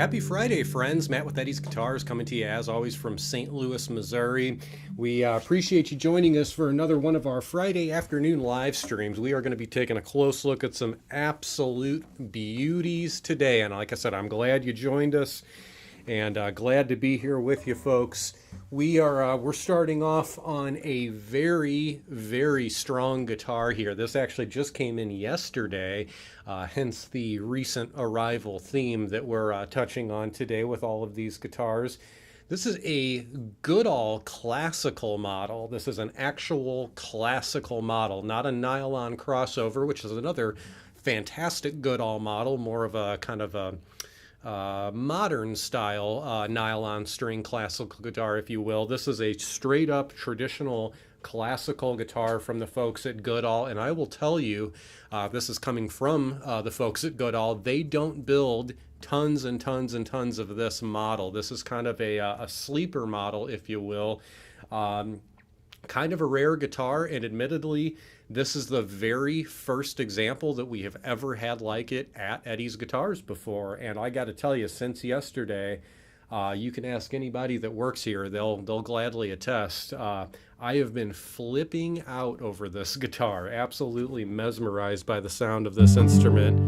Happy Friday, friends. Matt with Eddie's Guitars coming to you as always from St. Louis, Missouri. We appreciate you joining us for another one of our Friday afternoon live streams. We are going to be taking a close look at some absolute beauties today. And like I said, I'm glad you joined us and glad to be here with you folks. We're starting off on a very, very strong guitar here. This actually just came in yesterday, hence the recent arrival theme that we're touching on today with all of these guitars. This is a Goodall classical model. This is an actual classical model, not a nylon crossover, which is another fantastic Goodall model, more of a kind of a modern style nylon string classical guitar, if you will. This is a straight up traditional classical guitar from the folks at Goodall, and I will tell you, this is coming from the folks at Goodall. They don't build tons and tons and tons of this model. This is kind of a sleeper model, if you will. Kind of a rare guitar, and admittedly, this is the very first example that we have ever had like it at Eddie's Guitars before. And I got to tell you, since yesterday, you can ask anybody that works here, they'll gladly attest. I have been flipping out over this guitar, absolutely mesmerized by the sound of this instrument.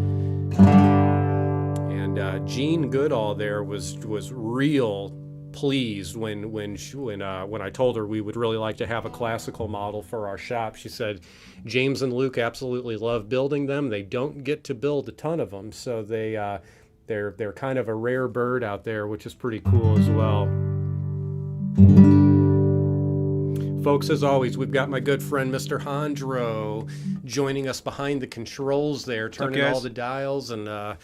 And Jean Goodall there was real pleased when I told her we would really like to have a classical model for our shop. She said James and Luke absolutely love building them. They don't get to build a ton of them, so they're kind of a rare bird out there, which is pretty cool as well. Folks, as always, we've got my good friend Mr. Jandro joining us behind the controls there, turning all the dials and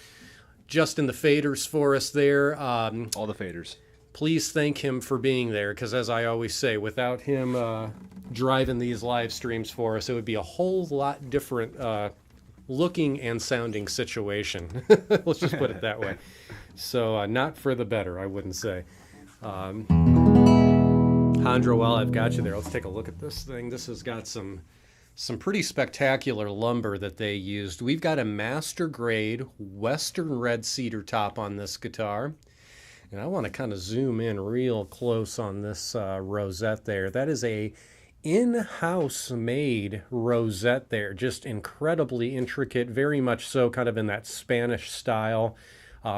just in the faders for us there. All the faders. Please thank him for being there, because as I always say, without him driving these live streams for us, it would be a whole lot different looking and sounding situation. Let's just put it that way. So not for the better, I wouldn't say. Jandro, while I've got you there, let's take a look at this thing. This has got some pretty spectacular lumber that they used. We've got a master grade Western red cedar top on this guitar. And I want to kind of zoom in real close on this rosette there. That is a in-house made rosette there. Just incredibly intricate, very much so kind of in that Spanish style.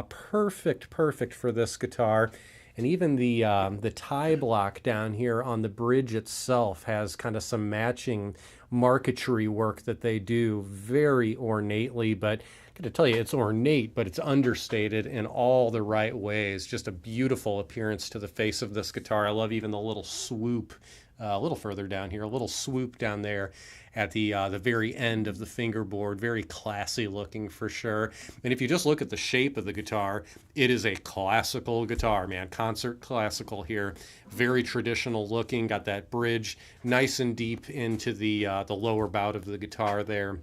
Perfect for this guitar. And even the tie block down here on the bridge itself has kind of some matching marquetry work that they do very ornately, but to tell you, it's ornate, but it's understated in all the right ways. Just a beautiful appearance to the face of this guitar. I love even the little swoop, a little further down here, a little swoop down there at the very end of the fingerboard. Very classy looking for sure. And if you just look at the shape of the guitar, it is a classical guitar, man. Concert classical here. Very traditional looking. Got that bridge nice and deep into the lower bout of the guitar there.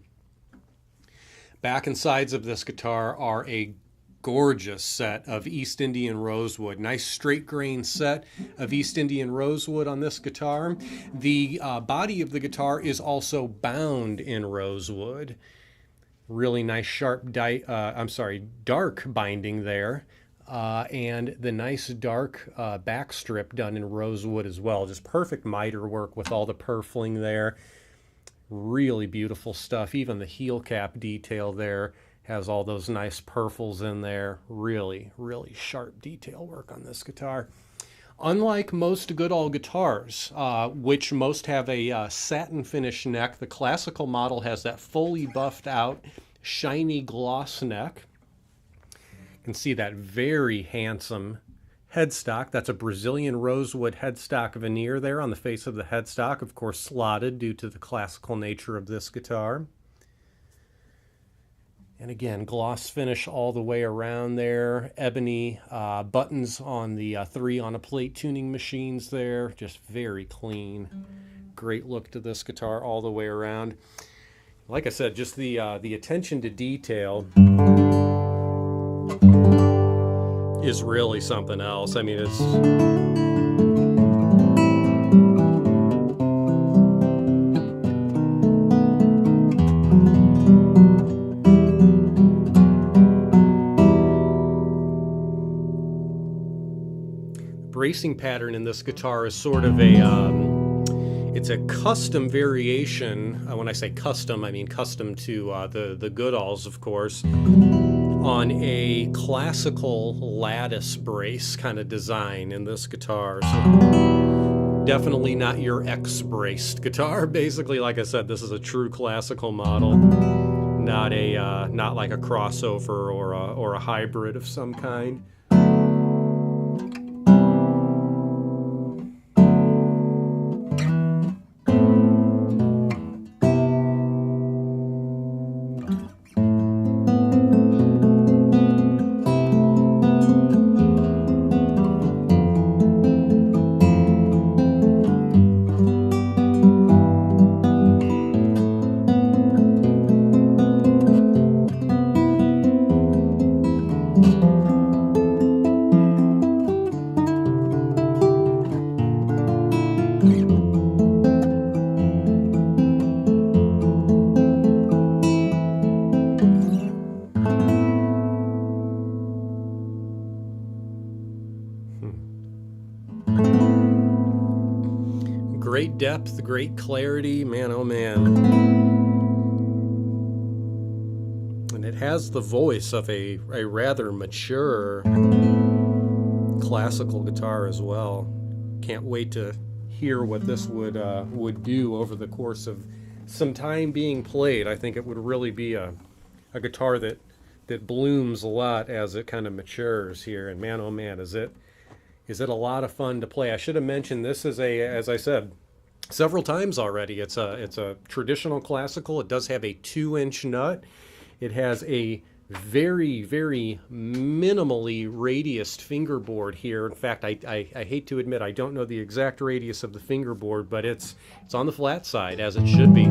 Back and sides of this guitar are a gorgeous set of East Indian rosewood. Nice straight grain set of East Indian rosewood on this guitar. The body of the guitar is also bound in rosewood. Really nice sharp dark binding there. And the nice dark back strip done in rosewood as well. Just perfect miter work with all the purfling there. Really beautiful stuff. Even the heel cap detail there has all those nice purfles in there. Really sharp detail work on this guitar. Unlike most Goodall guitars, which most have a satin finish neck, the classical model has that fully buffed out, shiny gloss neck. You can see that very handsome headstock. That's a Brazilian rosewood headstock veneer there on the face of the headstock, of course slotted due to the classical nature of this guitar. And again, gloss finish all the way around there. Ebony buttons on the 3 on a plate tuning machines there. Just very clean. Great look to this guitar all the way around. Like I said, just the attention to detail is really something else. I mean, it's bracing pattern in this guitar is sort of a it's a custom variation. When I say custom, I mean custom to the Goodalls, of course, on a classical lattice brace kind of design in this guitar. So definitely not your X-braced guitar. Basically, like I said, this is a true classical model, not like a crossover or a hybrid of some kind. Great depth, great clarity, man, oh man. And it has the voice of a rather mature classical guitar as well. Can't wait to hear what this would do over the course of some time being played. I think it would really be a guitar that blooms a lot as it kind of matures here. And man, oh man, is it a lot of fun to play. I should have mentioned this is as I said several times already, it's a traditional classical. It does have a 2-inch nut. It has a very, very minimally radiused fingerboard here. In fact, I hate to admit I don't know the exact radius of the fingerboard, but it's on the flat side, as it should be.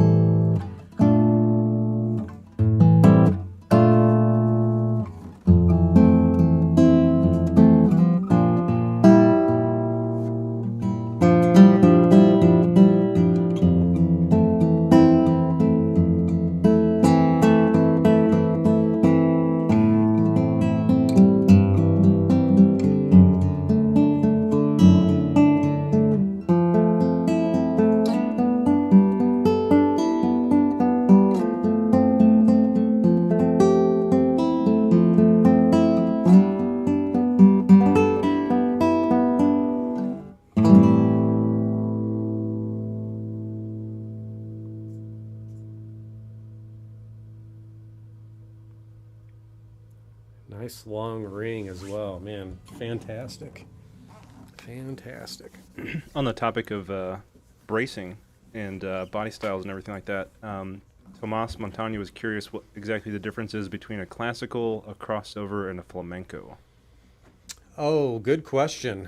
Nice long ring as well, man. Fantastic. On the topic of bracing and body styles and everything like that, Tomas Montagna was curious what exactly the difference is between a classical, a crossover, and a flamenco. Oh, good question.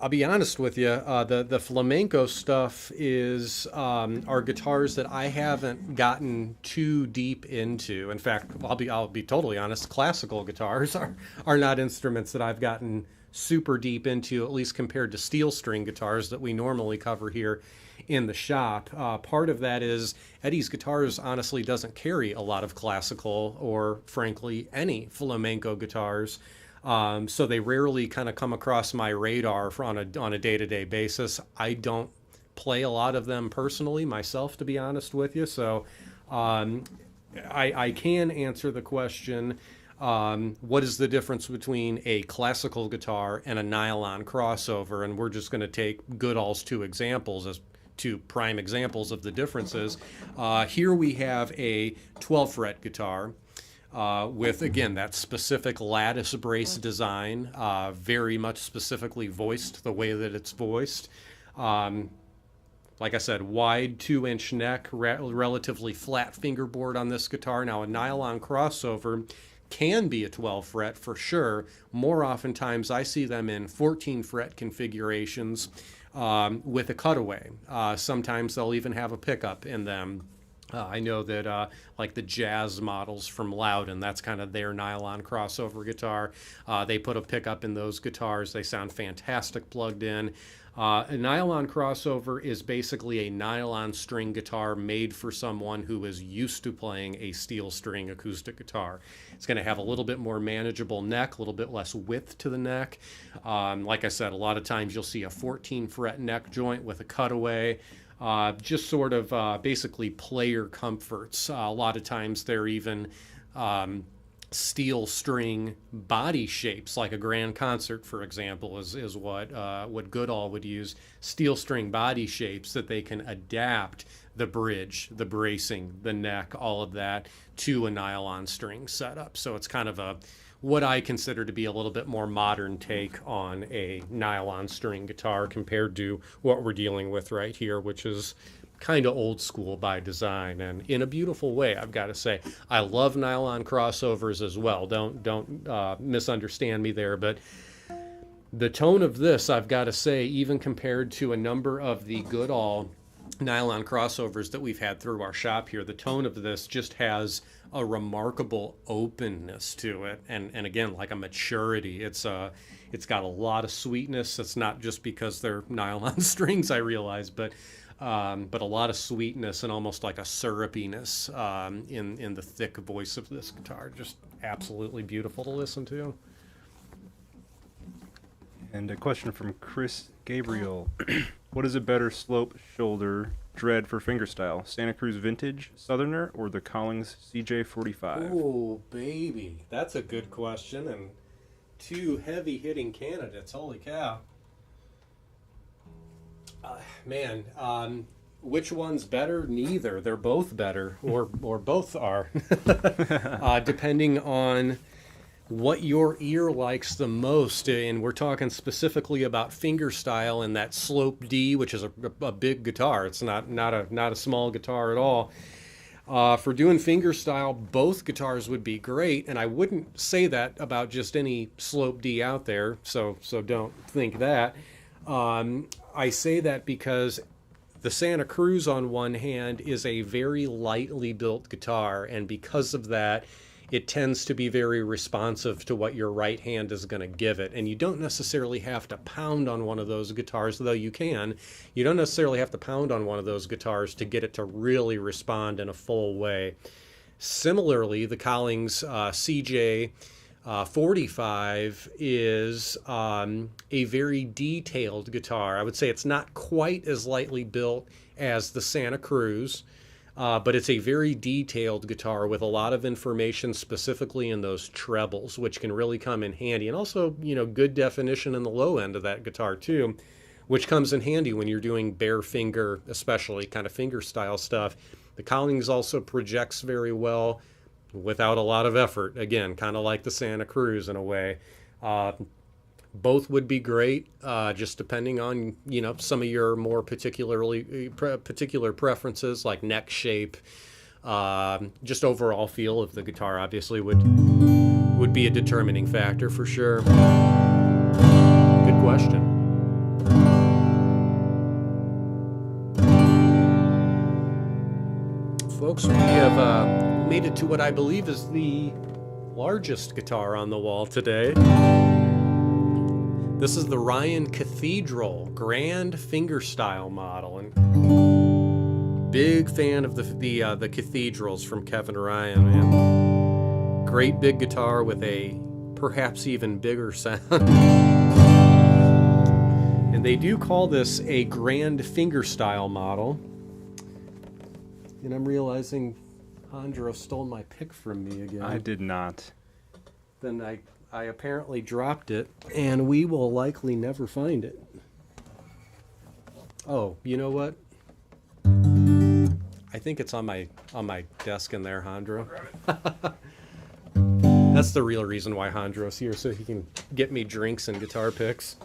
I'll be honest with you. The flamenco stuff is are guitars that I haven't gotten too deep into. In fact, I'll be totally honest. Classical guitars are not instruments that I've gotten super deep into, at least compared to steel string guitars that we normally cover here in the shop. Part of that is Eddie's Guitars honestly doesn't carry a lot of classical or, frankly, any flamenco guitars. So they rarely kind of come across my radar on a day-to-day basis. I don't play a lot of them personally myself, to be honest with you. So I can answer the question, what is the difference between a classical guitar and a nylon crossover? And we're just going to take Goodall's two examples as two prime examples of the differences. Here we have a 12-fret guitar. With, again, that specific lattice brace design, very much specifically voiced the way that it's voiced. Like I said, wide 2-inch neck, relatively flat fingerboard on this guitar. Now, a nylon crossover can be a 12-fret for sure. More oftentimes, I see them in 14-fret configurations with a cutaway. Sometimes they'll even have a pickup in them. I know that like the jazz models from Loudon, that's kind of their nylon crossover guitar. They put a pickup in those guitars. They sound fantastic plugged in. A nylon crossover is basically a nylon string guitar made for someone who is used to playing a steel string acoustic guitar. It's going to have a little bit more manageable neck, a little bit less width to the neck. Like I said, a lot of times you'll see a 14 fret neck joint with a cutaway. Just sort of basically player comforts. A lot of times they're even steel string body shapes, like a grand concert, for example, is what Goodall would use. Steel string body shapes that they can adapt the bridge, the bracing, the neck, all of that to a nylon string setup. So it's kind of what I consider to be a little bit more modern take on a nylon string guitar compared to what we're dealing with right here, which is kind of old school by design and in a beautiful way, I've got to say. I love nylon crossovers as well. Don't misunderstand me there, but the tone of this, I've got to say, even compared to a number of the Goodall nylon crossovers that we've had through our shop here, the tone of this just has a remarkable openness to it, and again, like a maturity. It's got a lot of sweetness. It's not just because they're nylon strings, I realize, but a lot of sweetness and almost like a syrupiness in the thick voice of this guitar. Just absolutely beautiful to listen to. And a question from Chris Gabriel. What is a better slope shoulder dread for fingerstyle? Santa Cruz Vintage Southerner or the Collings CJ45? Oh, baby. That's a good question, and two heavy-hitting candidates. Holy cow. Man, which one's better? Neither. They're both better, or both are. Depending on what your ear likes the most, and we're talking specifically about fingerstyle and that slope D, which is a big guitar. It's not a small guitar at all. For doing fingerstyle, both guitars would be great, and I wouldn't say that about just any slope D out there. So don't think that. I say that because the Santa Cruz, on one hand, is a very lightly built guitar, and because of that, it tends to be very responsive to what your right hand is going to give it. And you don't necessarily have to pound on one of those guitars, though you can. You don't necessarily have to pound on one of those guitars to get it to really respond in a full way. Similarly, the Collings CJ 45 is a very detailed guitar. I would say it's not quite as lightly built as the Santa Cruz, but it's a very detailed guitar with a lot of information specifically in those trebles, which can really come in handy. And also, good definition in the low end of that guitar too, which comes in handy when you're doing bare finger, especially kind of finger style stuff. The Collings also projects very well without a lot of effort. Again, kind of like the Santa Cruz in a way. Both would be great, just depending on some of your more particular preferences, like neck shape, just overall feel of the guitar. Obviously, would be a determining factor for sure. Good question. Folks, we have made it to what I believe is the largest guitar on the wall today. This is the Ryan Cathedral Grand Fingerstyle model, and big fan of the Cathedrals from Kevin Ryan, man. Great big guitar with a perhaps even bigger sound. And they do call this a Grand Fingerstyle model. And I'm realizing Jandro stole my pick from me again. I did not. Then I apparently dropped it, and we will likely never find it. Oh, you know what? I think it's on my desk in there, Jandro. That's the real reason why Jandro's here, so he can get me drinks and guitar picks.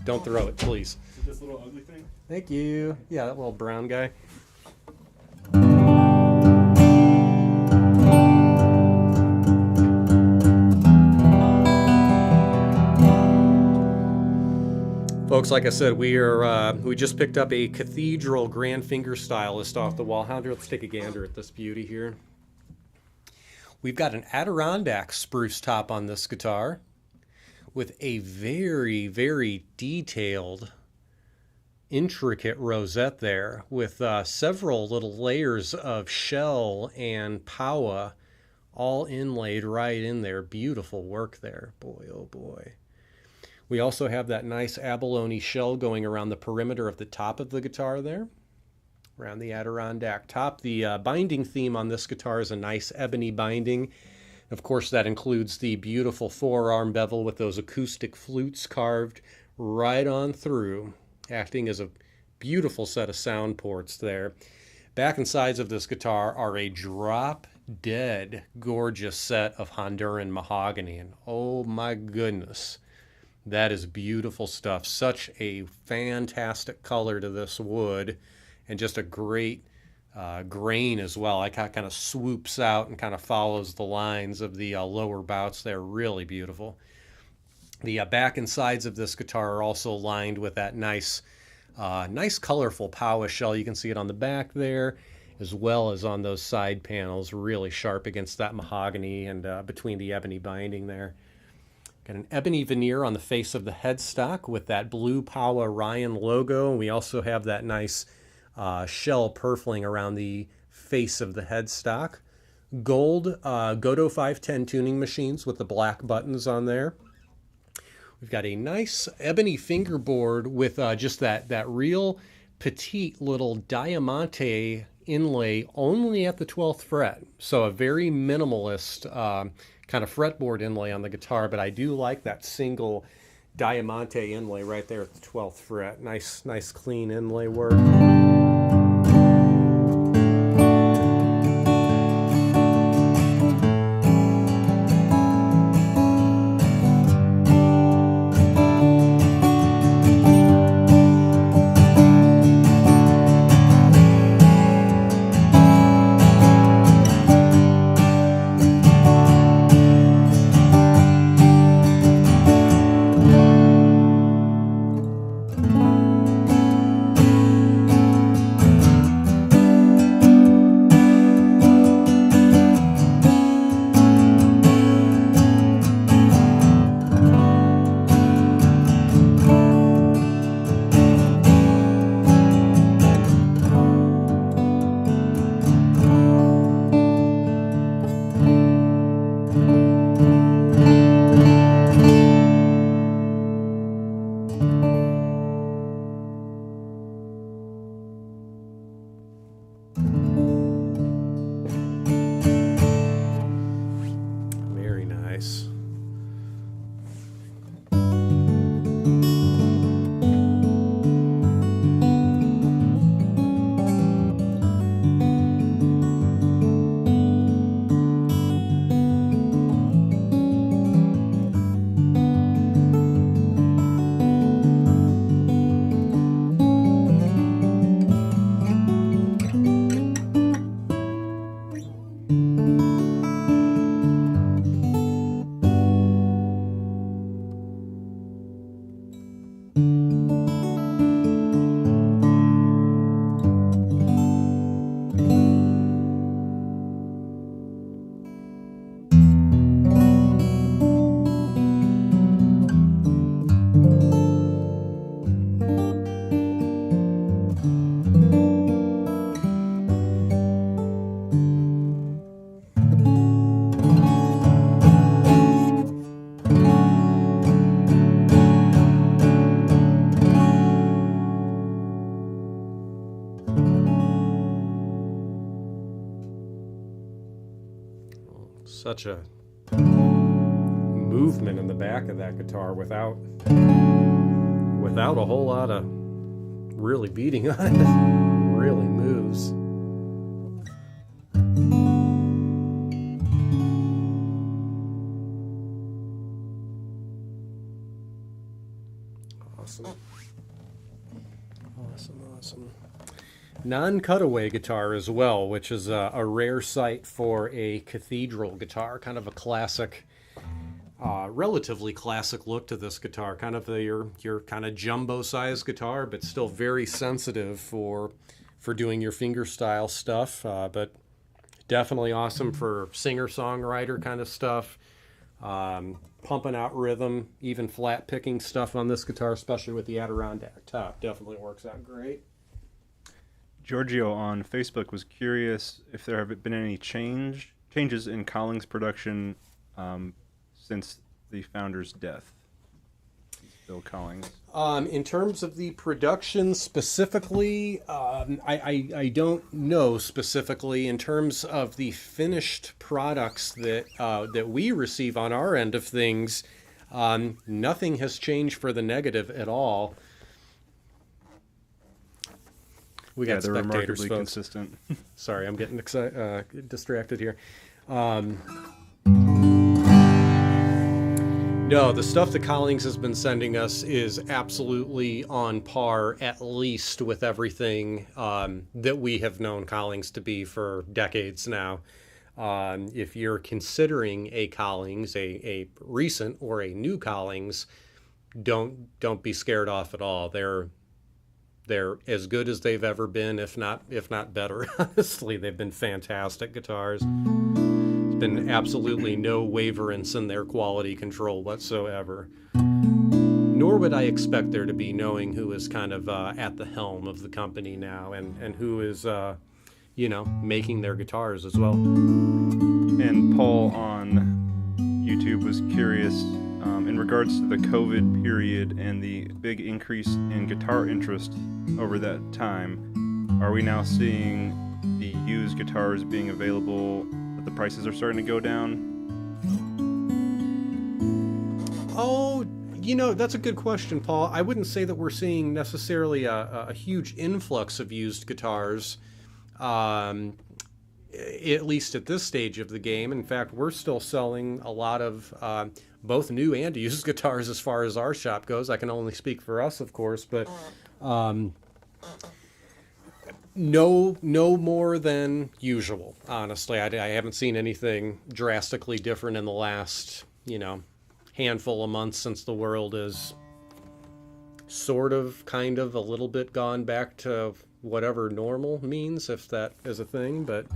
Don't throw it, please. Is this little ugly thing? Thank you. Yeah, that little brown guy. Folks, like I said, we just picked up a Cathedral Grand Fingerstylist off the wall. Let's take a gander at this beauty here. We've got an Adirondack spruce top on this guitar with a very, very detailed, intricate rosette there with several little layers of shell and powa all inlaid right in there. Beautiful work there. Boy, oh boy. We also have that nice abalone shell going around the perimeter of the top of the guitar there, around the Adirondack top. The binding theme on this guitar is a nice ebony binding. Of course, that includes the beautiful forearm bevel with those acoustic flutes carved right on through, acting as a beautiful set of sound ports there. Back and sides of this guitar are a drop-dead gorgeous set of Honduran mahogany, and oh my goodness, that is beautiful stuff. Such a fantastic color to this wood, and just a great grain as well. It kind of swoops out and kind of follows the lines of the lower bouts there. Really beautiful. The back and sides of this guitar are also lined with that nice colorful powa shell. You can see it on the back there, as well as on those side panels, really sharp against that mahogany and between the ebony binding there. Got an ebony veneer on the face of the headstock with that blue Powa Ryan logo. And we also have that nice shell purfling around the face of the headstock. Gold Godot 510 tuning machines with the black buttons on there. We've got a nice ebony fingerboard with just that real petite little diamante inlay only at the 12th fret. So a very minimalist kind of fretboard inlay on the guitar, but I do like that single diamante inlay right there at the 12th fret. Nice clean inlay work. Such a movement in the back of that guitar without a whole lot of really beating on it. Really moves. Awesome. Awesome. Non-cutaway guitar as well, which is a rare sight for a Cathedral guitar, kind of a classic relatively classic look to this guitar. Kind of your kind of jumbo size guitar, but still very sensitive for doing your fingerstyle stuff. But definitely awesome for singer-songwriter kind of stuff. Pumping out rhythm, even flat picking stuff on this guitar, especially with the Adirondack top. Definitely works out great. Giorgio on Facebook was curious if there have been any changes in Collings' production since the founder's death. Bill Collings. In terms of the production specifically, I don't know specifically. In terms of the finished products that we receive on our end of things, nothing has changed for the negative at all. We got they're spectators, remarkably folks. consistent. Sorry, I'm getting distracted here. No, the stuff that Collings has been sending us is absolutely on par, at least with everything that we have known Collings to be for decades now. If you're considering a Collings, a recent or a new Collings, don't be scared off at all. They're as good as they've ever been, if not better. Honestly, they've been fantastic guitars. Been absolutely no waverance in their quality control whatsoever. Nor would I expect there to be, knowing who is kind of at the helm of the company now and who is, making their guitars as well. And Paul on YouTube was curious in regards to the COVID period and the big increase in guitar interest over that time. Are we now seeing the used guitars being available? The prices are starting to go down? Oh, that's a good question, Paul. I wouldn't say that we're seeing necessarily a huge influx of used guitars, at least at this stage of the game. In fact, we're still selling a lot of both new and used guitars as far as our shop goes. I can only speak for us, of course, but no more than usual, honestly. I haven't seen anything drastically different in the last, handful of months since the world is sort of, kind of, a little bit gone back to whatever normal means, if that is a thing, but...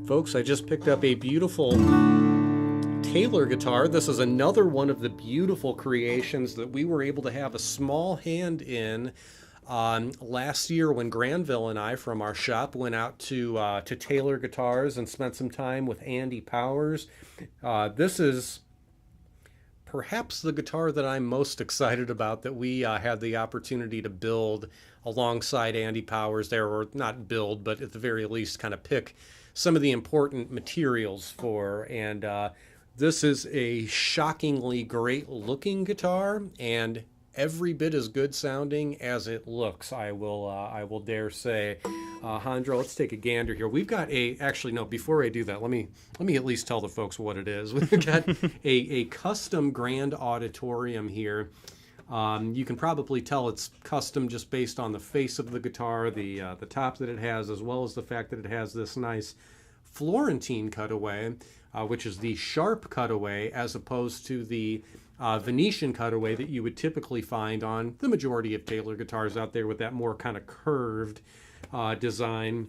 Folks, I just picked up a beautiful Taylor guitar. This is another one of the beautiful creations that we were able to have a small hand in last year when Granville and I from our shop went out to Taylor Guitars and spent some time with Andy Powers. This is perhaps the guitar that I'm most excited about that we had the opportunity to build alongside Andy Powers there, or not build, but at the very least kind of pick some of the important materials for. And this is a shockingly great looking guitar and every bit as good sounding as it looks, I will dare say. Jandro, let's take a gander here. We've got actually no, before I do that, let me at least tell the folks what it is. We've got a custom grand auditorium here. You can probably tell it's custom just based on the face of the guitar, the top that it has, as well as the fact that it has this nice Florentine cutaway, which is the sharp cutaway, as opposed to the Venetian cutaway that you would typically find on the majority of Taylor guitars out there with that more kind of curved design.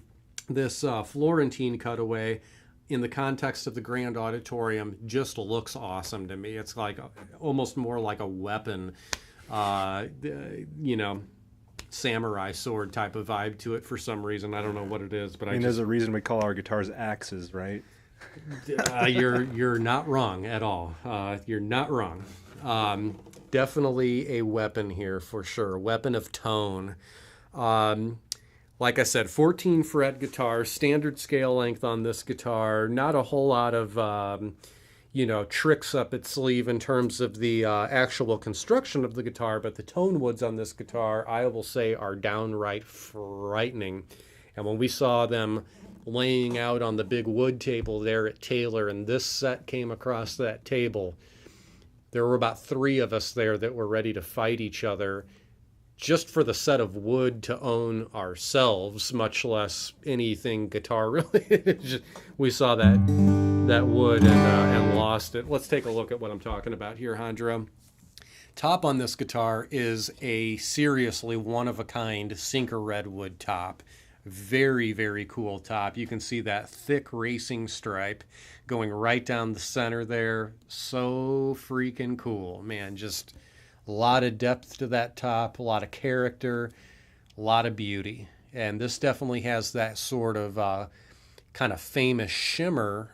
This Florentine cutaway, in the context of the Grand Auditorium, just looks awesome to me. It's like almost more like a weapon, samurai sword type of vibe to it for some reason. I don't know what it is, but there's a reason we call our guitars axes, right? You're not wrong at all. You're not wrong. Definitely a weapon here for sure. Weapon of tone. Like I said, 14 fret guitar, standard scale length on this guitar. Not a whole lot of tricks up its sleeve in terms of the actual construction of the guitar, but the tone woods on this guitar, I will say, are downright frightening. And when we saw them laying out on the big wood table there at Taylor, and this set came across that table, there were about 3 of us there that were ready to fight each other just for the set of wood to own ourselves, much less anything guitar related. We saw that wood and lost it. Let's take a look at what I'm talking about here, Jandro. Top on this guitar is a seriously one-of-a-kind sinker redwood top. Very, very cool top. You can see that thick racing stripe going right down the center there. So freaking cool, man. Just a lot of depth to that top, a lot of character, a lot of beauty. And this definitely has that sort of kind of famous shimmer.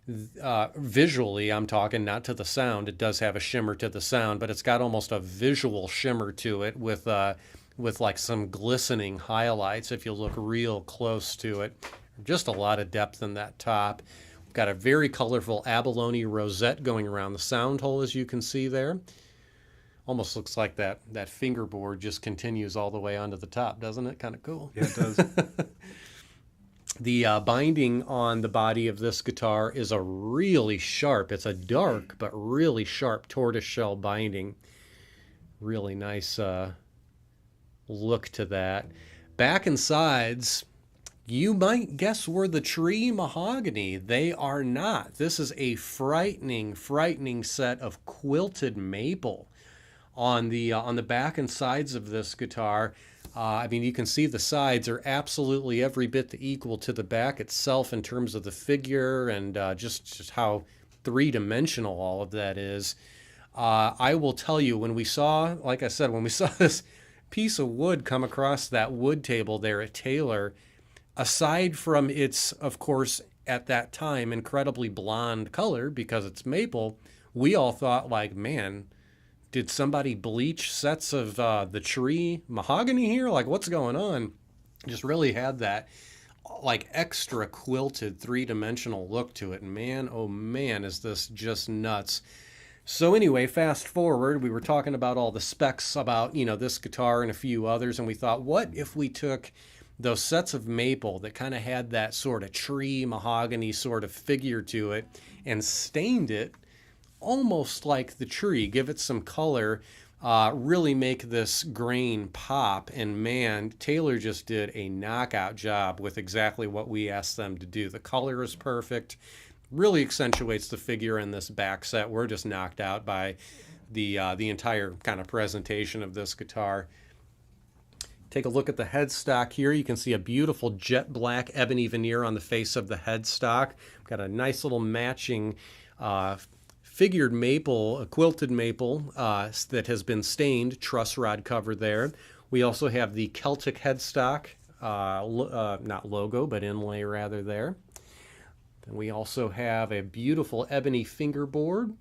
Visually, I'm talking, not to the sound. It does have a shimmer to the sound, but it's got almost a visual shimmer to it with like some glistening highlights if you look real close to it. Just a lot of depth in that top. We've got a very colorful abalone rosette going around the sound hole, as you can see there. Almost looks like that fingerboard just continues all the way onto the top, doesn't it? Kind of cool. Yeah, it does. The binding on the body of this guitar is a really sharp, it's a dark but really sharp tortoiseshell binding. Really nice look to that. Back and sides, you might guess were the tree mahogany. They are not. This is a frightening set of quilted maple on the back and sides of this guitar. I mean, you can see the sides are absolutely every bit equal to the back itself in terms of the figure and just how three-dimensional all of that is. I will tell you, when we saw, like I said, when we saw this piece of wood come across that wood table there at Taylor, aside from its, of course, at that time, incredibly blonde color because it's maple, we all thought, like, man, did somebody bleach sets of the tree mahogany here? Like, what's going on? Just really had that, like, extra quilted three-dimensional look to it. And man, oh man, is this just nuts. So anyway, fast forward, we were talking about all the specs about, you know, this guitar and a few others, and we thought, what if we took those sets of maple that kind of had that sort of tree mahogany sort of figure to it and stained it almost like the tree, give it some color, really make this grain pop. And man, Taylor just did a knockout job with exactly what we asked them to do. The color is perfect, really accentuates the figure in this back set. We're just knocked out by the entire kind of presentation of this guitar. Take a look at the headstock here. You can see a beautiful jet black ebony veneer on the face of the headstock. Got a nice little matching figured maple, a quilted maple that has been stained truss rod cover there. We also have the Celtic headstock, not logo, but inlay rather there. Then we also have a beautiful ebony fingerboard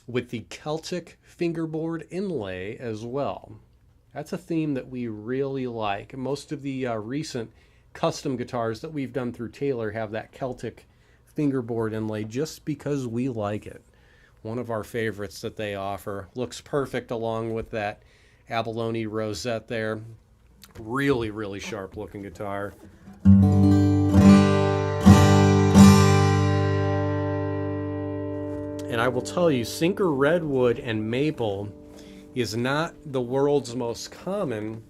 with the Celtic fingerboard inlay as well. That's a theme that we really like. Most of the recent custom guitars that we've done through Taylor have that Celtic fingerboard inlay just because we like it. One of our favorites that they offer. Looks perfect along with that abalone rosette there. Really, really sharp looking guitar. And I will tell you, sinker redwood and maple is not the world's most common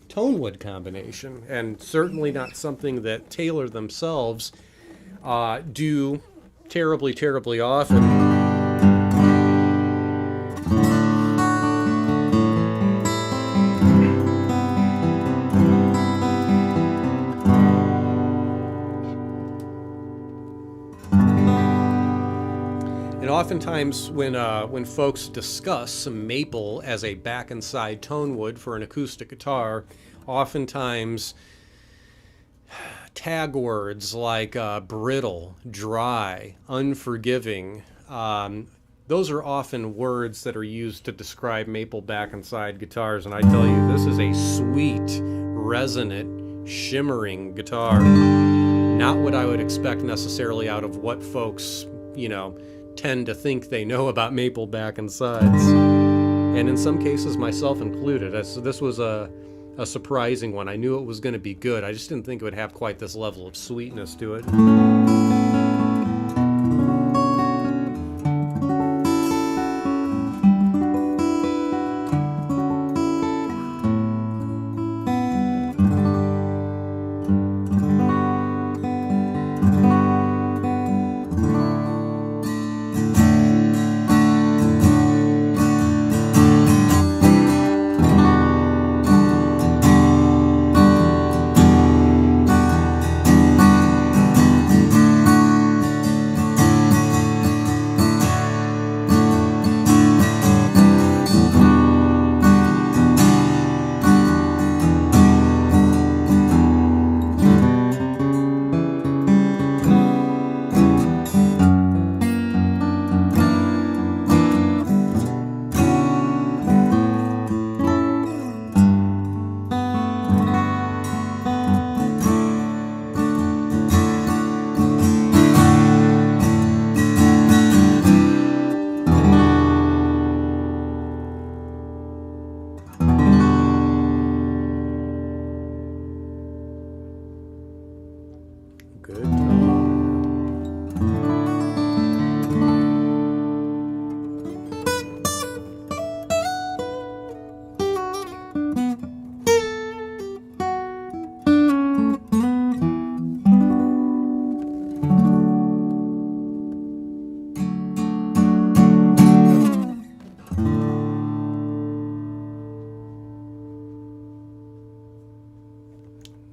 tone wood combination, and certainly not something that Taylor themselves do terribly, terribly often. Oftentimes when folks discuss maple as a back and side tone wood for an acoustic guitar, oftentimes tag words like brittle, dry, unforgiving, those are often words that are used to describe maple back and side guitars. And I tell you, this is a sweet, resonant, shimmering guitar. Not what I would expect necessarily out of what folks, you know, tend to think they know about maple back and sides, and in some cases myself included. So this was a surprising one. I knew it was going to be good. I just didn't think it would have quite this level of sweetness to it.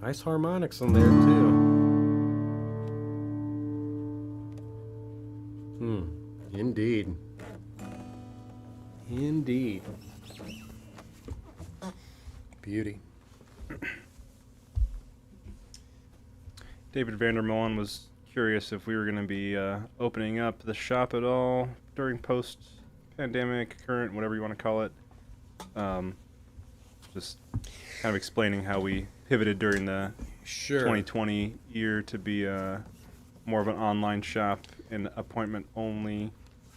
Nice harmonics in there too. Indeed. Indeed. Beauty. David Vandermolen was curious if we were going to be opening up the shop at all during post-pandemic, current, whatever you want to call it. Just kind of explaining how we pivoted during the 2020 year to be more of an online shop and appointment only.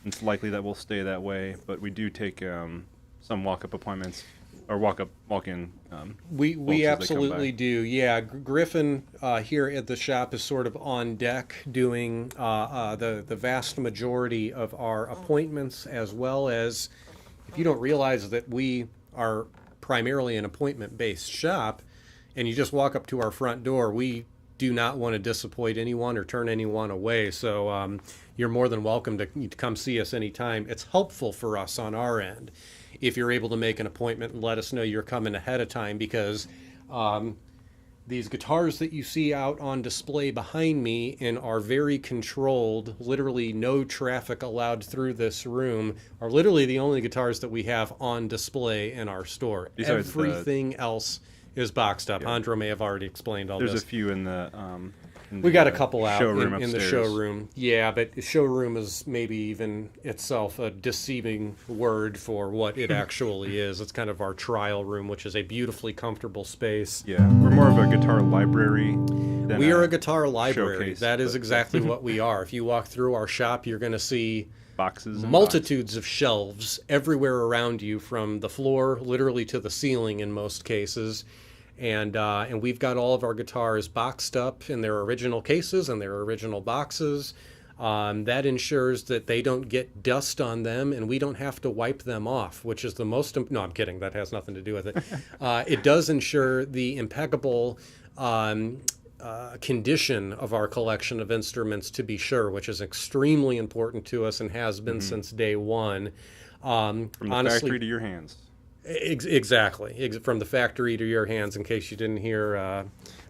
It's likely that we'll stay that way, but we do take some walk-up appointments or walk-in. We absolutely do. Yeah, Griffin here at the shop is sort of on deck doing the vast majority of our appointments, as well as, if you don't realize that we are primarily an appointment-based shop, and you just walk up to our front door, we do not want to disappoint anyone or turn anyone away. So you're more than welcome to come see us anytime. It's helpful for us on our end if you're able to make an appointment and let us know you're coming ahead of time, because these guitars that you see out on display behind me in our very controlled, literally no traffic allowed through this room, are literally the only guitars that we have on display in our store. Besides everything else is boxed up. Yeah. Jandro may have already explained all this. There's a few in the we got a couple out in the showroom. Yeah, but showroom is maybe even itself a deceiving word for what it actually is. It's kind of our trial room, which is a beautifully comfortable space. Yeah, we're more of a guitar library than we are a guitar library. Showcase, that is exactly what we are. If you walk through our shop, you're going to see boxes, multitudes of shelves everywhere around you, from the floor literally to the ceiling in most cases. And we've got all of our guitars boxed up in their original cases and their original boxes. That ensures that they don't get dust on them and we don't have to wipe them off, which is the most... No, I'm kidding. That has nothing to do with it. It does ensure the impeccable condition of our collection of instruments, to be sure, which is extremely important to us and has been since day one. From the factory to your hands. Exactly. From the factory to your hands, in case you didn't hear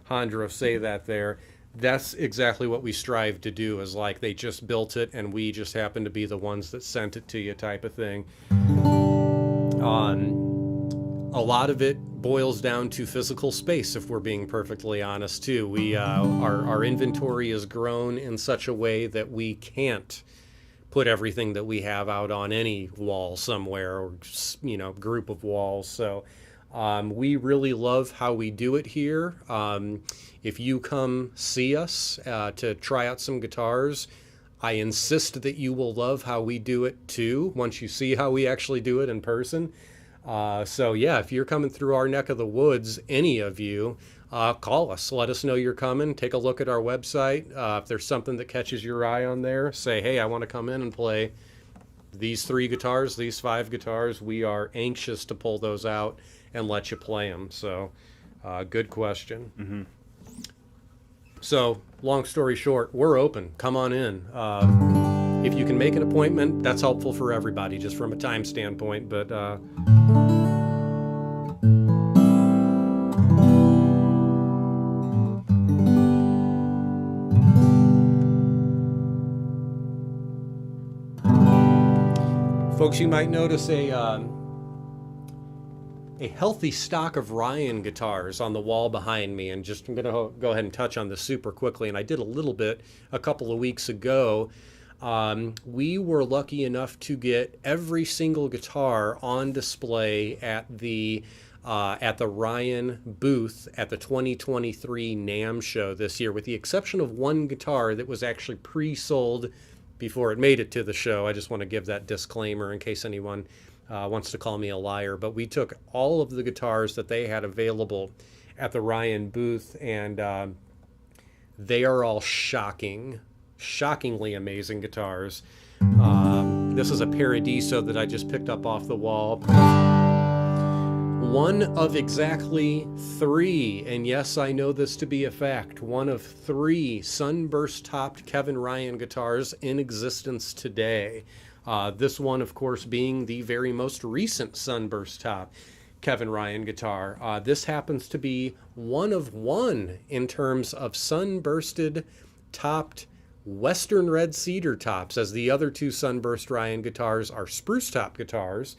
Jandro say that there. That's exactly what we strive to do, is like they just built it and we just happen to be the ones that sent it to you, type of thing. A lot of it boils down to physical space, if we're being perfectly honest, too. We our inventory is grown in such a way that we can't put everything that we have out on any wall somewhere, or group of walls. So we really love how we do it here. If you come see us to try out some guitars, I insist that you will love how we do it too, once you see how we actually do it in person. So yeah, if you're coming through our neck of the woods, any of you, call us. Let us know you're coming. Take a look at our website. If there's something that catches your eye on there, say, hey, I want to come in and play these 3 guitars, these 5 guitars. We are anxious to pull those out and let you play them. So good question. So, long story short, we're open. Come on in. If you can make an appointment, that's helpful for everybody, just from a time standpoint. But folks, you might notice a healthy stock of Ryan guitars on the wall behind me, and just I'm going to go ahead and touch on this super quickly, and I did a little bit a couple of weeks ago. We were lucky enough to get every single guitar on display at the Ryan booth at the 2023 NAMM show this year, with the exception of one guitar that was actually pre-sold before it made it to the show. I just want to give that disclaimer in case anyone wants to call me a liar, but we took all of the guitars that they had available at the Ryan booth, and they are all shockingly amazing guitars. This is a Paradiso that I just picked up off the wall. One of exactly 3, and yes, I know this to be a fact, one of 3 sunburst-topped Kevin Ryan guitars in existence today. This one, of course, being the very most recent sunburst top Kevin Ryan guitar. This happens to be one of 1 in terms of sunbursted topped Western red cedar tops, as the other 2 sunburst Ryan guitars are spruce top guitars.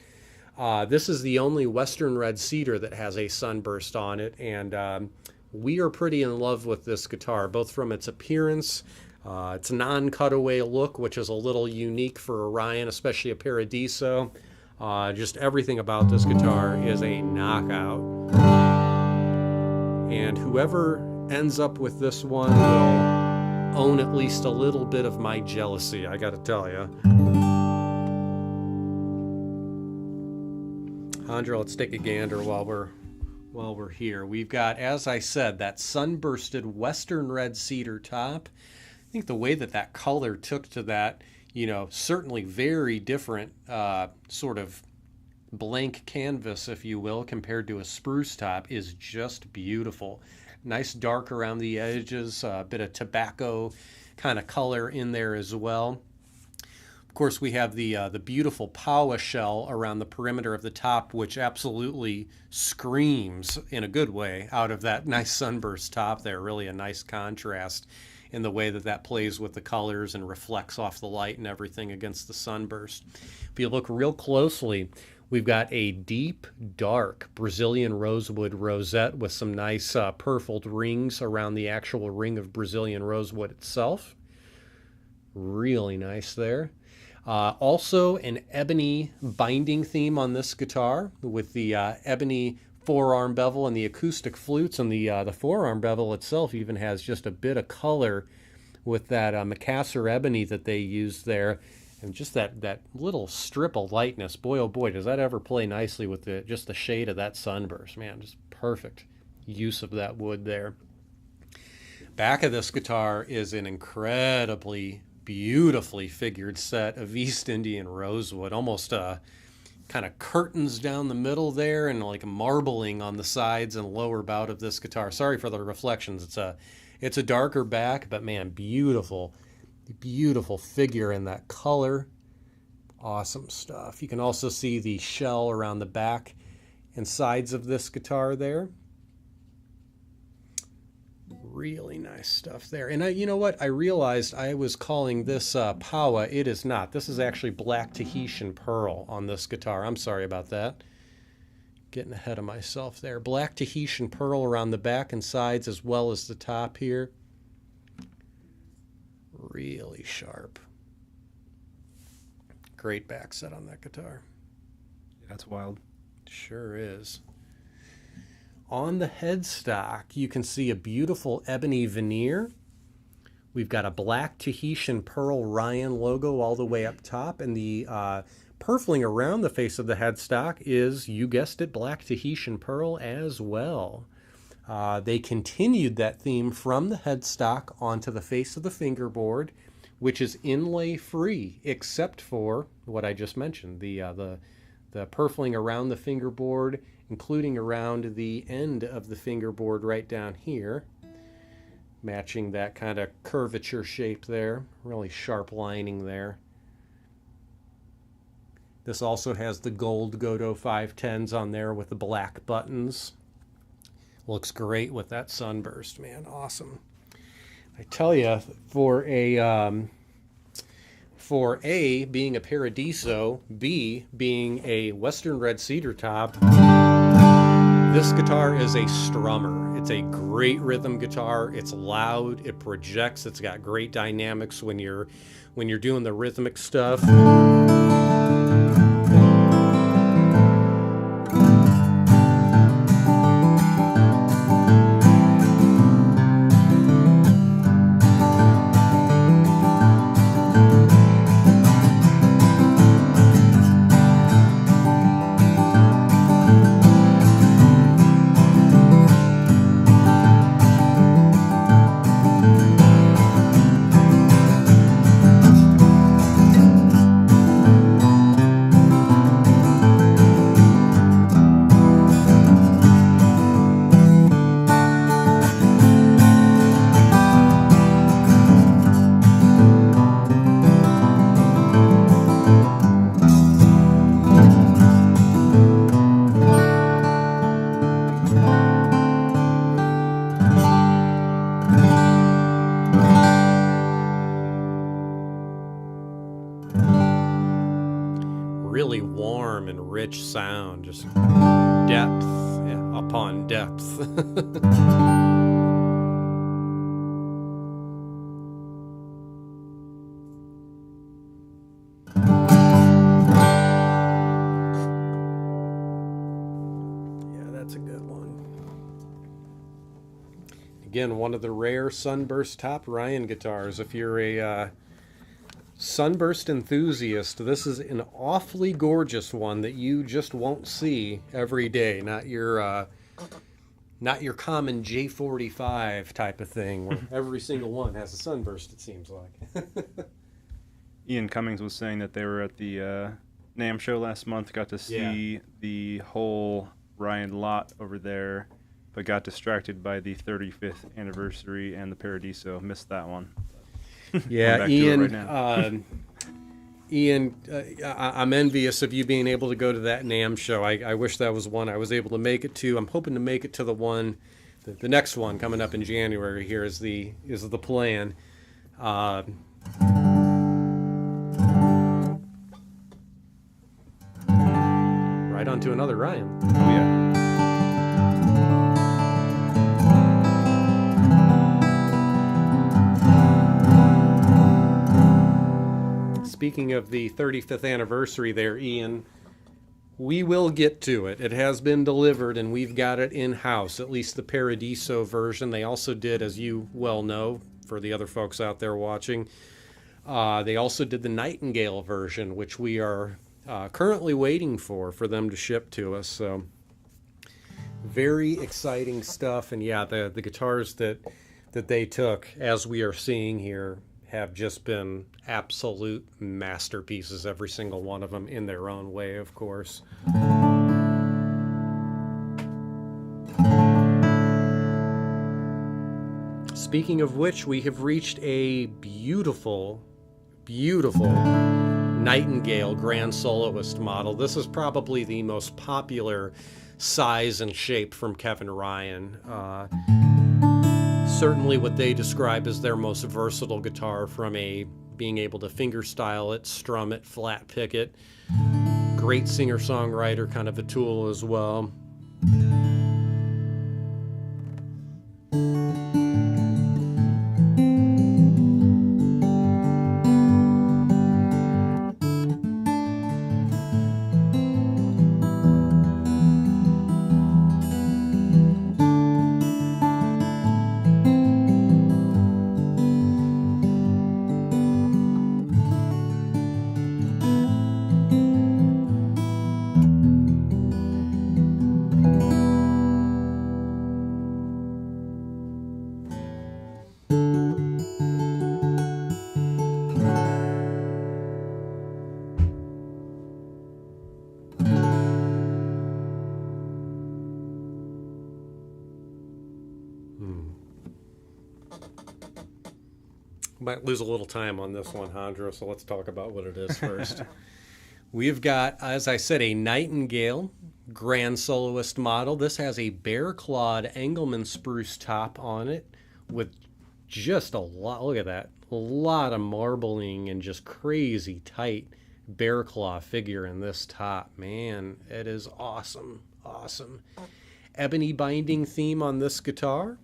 This is the only Western red cedar that has a sunburst on it, and we are pretty in love with this guitar, both from its appearance, its non-cutaway look, which is a little unique for a Ryan, especially a Paradiso. Just everything about this guitar is a knockout. And whoever ends up with this one will own at least a little bit of my jealousy, I gotta tell you. Jandro, let's take a gander while we're here. We've got, as I said, that sunbursted Western red cedar top. I think the way that color took to that, certainly very different sort of blank canvas, if you will, compared to a spruce top, is just beautiful. Nice dark around the edges, a bit of tobacco kind of color in there as well. Of course, we have the beautiful Paua shell around the perimeter of the top, which absolutely screams, in a good way, out of that nice sunburst top there. Really a nice contrast in the way that plays with the colors and reflects off the light and everything against the sunburst. If you look real closely, we've got a deep, dark Brazilian rosewood rosette with some nice purfled rings around the actual ring of Brazilian rosewood itself. Really nice there. Also an ebony binding theme on this guitar, with the ebony forearm bevel and the acoustic flutes, and the forearm bevel itself even has just a bit of color with that Macassar ebony that they used there, and just that little strip of lightness. Boy, oh boy, does that ever play nicely with just the shade of that sunburst. Man, just perfect use of that wood there. Back of this guitar is an incredibly beautifully figured set of East Indian rosewood, almost kind of curtains down the middle there, and like marbling on the sides and lower bout of this guitar. Sorry for the reflections. It's a darker back, but man, beautiful figure in that color. Awesome stuff. You can also see the shell around the back and sides of this guitar there. Really nice stuff there. And you know what? I realized I was calling this Paua. It is not. This is actually black Tahitian pearl on this guitar. I'm sorry about that. Getting ahead of myself there. Black Tahitian pearl around the back and sides, as well as the top here. Really sharp. Great back set on that guitar. That's wild. Sure is. On the headstock, you can see a beautiful ebony veneer. We've got a black Tahitian pearl Ryan logo all the way up top, and the purfling around the face of the headstock is, you guessed it, black Tahitian pearl as well. They continued that theme from the headstock onto the face of the fingerboard, which is inlay free, except for what I just mentioned, the purfling around the fingerboard, including around the end of the fingerboard right down here. matching that kind of curvature shape there. Really sharp lining there. This also has the gold Godot 510s on there with the black buttons. Looks great with that sunburst, man. Awesome. I tell you, for A being a Paradiso, B being a Western Red Cedar top, this guitar is a strummer. It's a great rhythm guitar. It's loud. It projects. It's got great dynamics when you're doing the rhythmic stuff. Really warm and rich sound, just depth upon depth. Yeah, that's a good one. Again, one of the rare sunburst top Ryan guitars. If you're a sunburst enthusiast, this is an awfully gorgeous one that you just won't see every day. Not your common J45 type of thing where every single one has a sunburst, it seems like. Ian Cummings was saying that they were at the NAMM show last month, got to see the whole Ryan lot over there, but got distracted by the 35th anniversary and the Paradiso. Missed that one. Yeah, Ian. Ian, I'm envious of you being able to go to that NAMM show. I wish that was one I was able to make it to. I'm hoping to make it to the one, the next one coming up in January. Here is the plan. Right on to another Ryan. Oh yeah. Speaking of the 35th anniversary there, Ian, we will get to it. It has been delivered, and we've got it in-house, at least the Paradiso version. They also did, as you well know, for the other folks out there watching, they also did the Nightingale version, which we are currently waiting for them to ship to us. So very exciting stuff. And yeah, the guitars that they took, as we are seeing here, have just been absolute masterpieces, every single one of them in their own way, of course. Speaking of which, we have reached a beautiful, beautiful Nightingale Grand Soloist model. This is probably the most popular size and shape from Kevin Ryan. Certainly what they describe as their most versatile guitar, from being able to fingerstyle it, strum it, flat pick it. Great singer-songwriter kind of a tool as well. Might lose a little time on this one, Jandro, so let's talk about what it is first. We've got, as I said, a Nightingale Grand Soloist model. This has a Bearclaw Engelmann spruce top on it with just a lot, look at that, a lot of marbling and just crazy tight Bearclaw figure in this top. Man, it is awesome, awesome. Ebony binding theme on this guitar,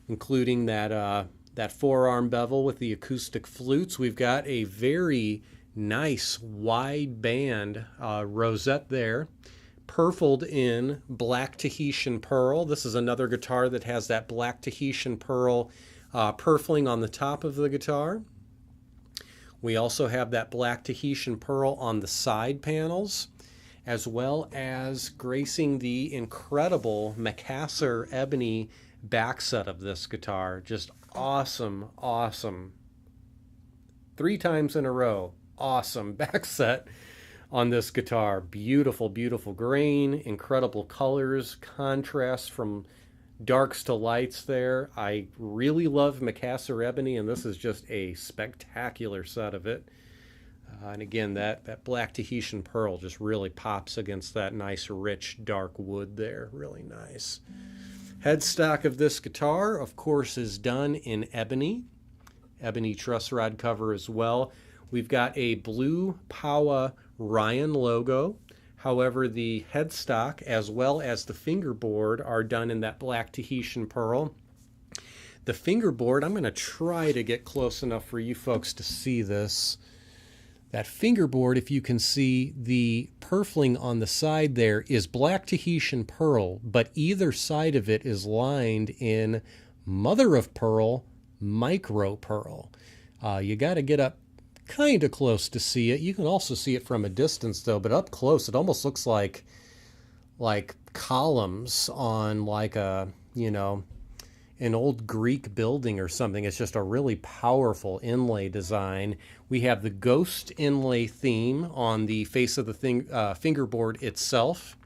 including that forearm bevel with the acoustic flutes. We've got a very nice wide band rosette there, purfled in black Tahitian pearl. This is another guitar that has that black Tahitian pearl purfling on the top of the guitar. We also have that black Tahitian pearl on the side panels, as well as gracing the incredible Macassar ebony backset of this guitar. Just awesome, awesome. 3 times in a row, awesome backset on this guitar. Beautiful, beautiful grain, incredible colors, contrast from darks to lights there. I really love Macassar ebony, and this is just a spectacular set of it. And again, that black Tahitian pearl just really pops against that nice, rich, dark wood there. Really nice. Headstock of this guitar, of course, is done in ebony. Ebony truss rod cover as well. We've got a blue Powa Ryan logo. However, the headstock as well as the fingerboard are done in that black Tahitian pearl. The fingerboard, I'm going to try to get close enough for you folks to see this. That fingerboard, if you can see the purfling on the side there, is black Tahitian pearl, but either side of it is lined in mother of pearl, micro pearl. You got to get up kind of close to see it. You can also see it from a distance though, but up close it almost looks like columns on like a, you know, an old Greek building or something. It's just a really powerful inlay design. We have the ghost inlay theme on the face of the fingerboard itself.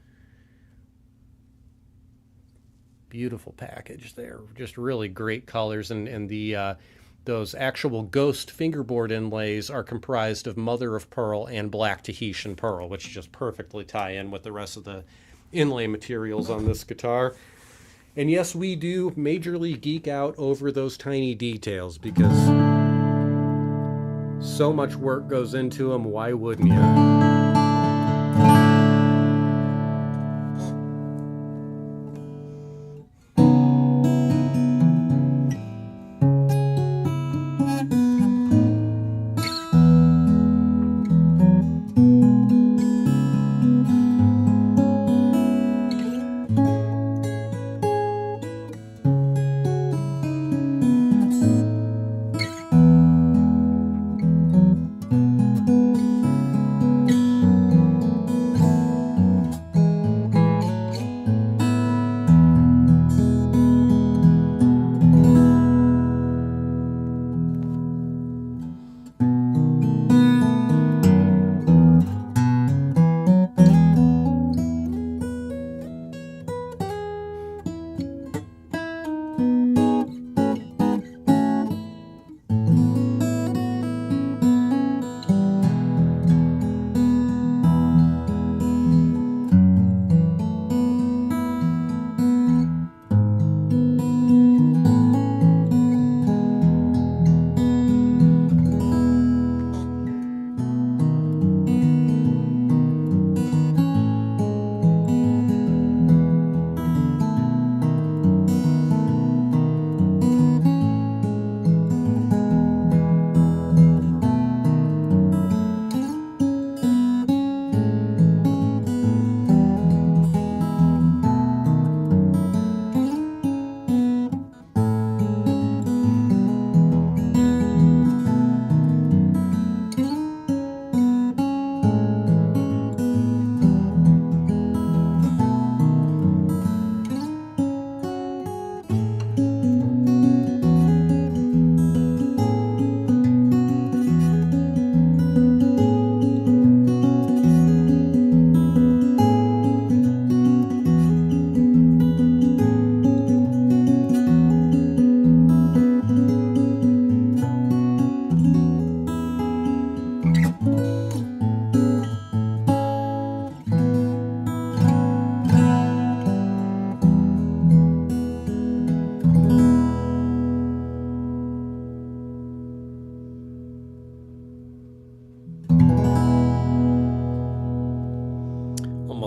Beautiful package there. Just really great colors, and the those actual ghost fingerboard inlays are comprised of mother of pearl and black Tahitian pearl, which just perfectly tie in with the rest of the inlay materials on this guitar. And yes, we do majorly geek out over those tiny details because so much work goes into them. Why wouldn't you?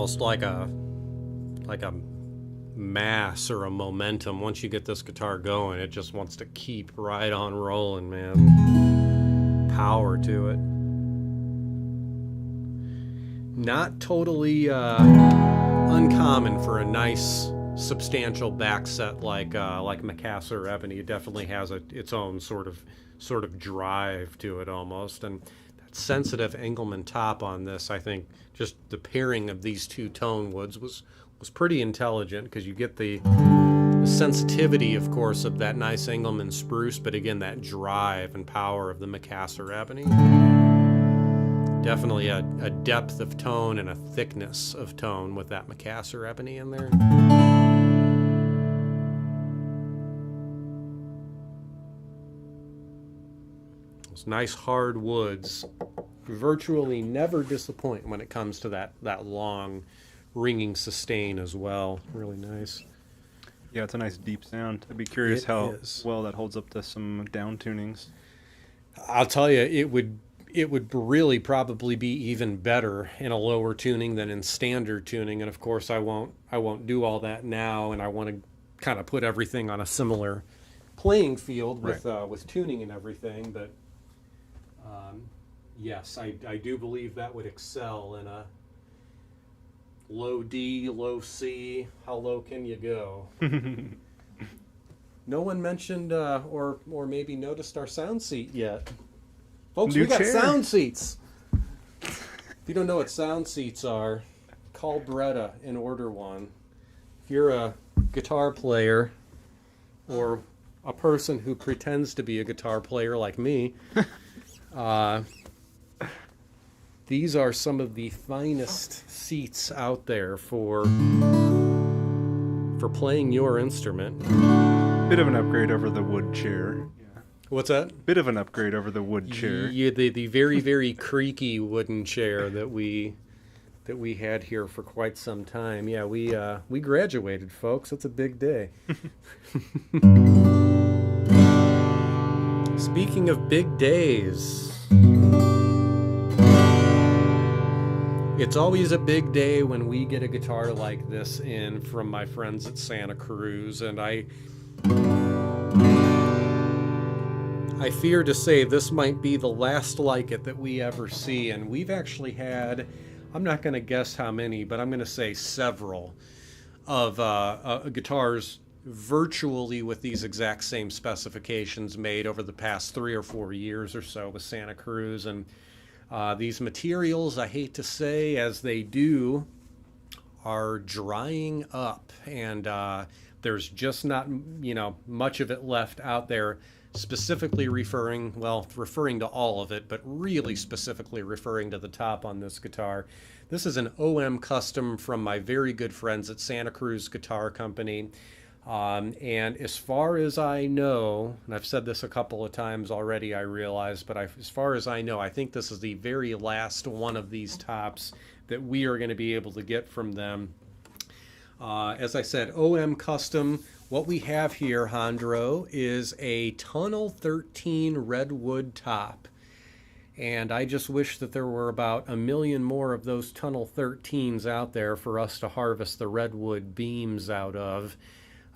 almost like a mass or a momentum. Once you get this guitar going, it just wants to keep right on rolling, man. Power to it. Not totally uncommon for a nice substantial back set like Macassar Ebony. It definitely has its own sort of drive to it almost, and that sensitive Engelmann top on this, I think just the pairing of these two tone woods was pretty intelligent, because you get the sensitivity, of course, of that nice Engelmann spruce, but again, that drive and power of the Macassar Ebony. Definitely a depth of tone and a thickness of tone with that Macassar Ebony in there. Those nice hard woods virtually never disappoint when it comes to that long ringing sustain as well. Really nice. Yeah, it's a nice deep sound. I'd be curious how well that holds up to some down tunings. I'll tell you, it would really probably be even better in a lower tuning than in standard tuning. And of course, I won't do all that now, and I want to kind of put everything on a similar playing field with with tuning and everything. But yes, I do believe that would excel in a low D, low C. How low can you go? No one mentioned or maybe noticed our sound seat yet. Folks, we got sound seats. If you don't know what sound seats are, call Bretta and order one. If you're a guitar player or a person who pretends to be a guitar player like me, these are some of the finest seats out there for playing your instrument. Bit of an upgrade over the wood chair. What's that? Bit of an upgrade over the wood chair. Yeah, the very, very creaky wooden chair that we had here for quite some time. Yeah, we graduated, folks. It's a big day. Speaking of big days, it's always a big day when we get a guitar like this in from my friends at Santa Cruz, and I fear to say this might be the last like it that we ever see. And we've actually had, I'm not going to guess how many, but I'm going to say several of guitars virtually with these exact same specifications made over the past 3 or 4 years or so with Santa Cruz. And these materials, I hate to say, as they do, are drying up, and there's just not much of it left out there. Specifically referring to all of it, but really specifically referring to the top on this guitar. This is an OM custom from my very good friends at Santa Cruz Guitar Company. And as far as I know, and I've said this a couple of times already, I realize, but as far as I know, I think this is the very last one of these tops that we are going to be able to get from them. As I said, OM custom. What we have here, Jandro, is a Tunnel 13 Redwood top. And I just wish that there were about 1 million more of those Tunnel 13s out there for us to harvest the Redwood beams out of.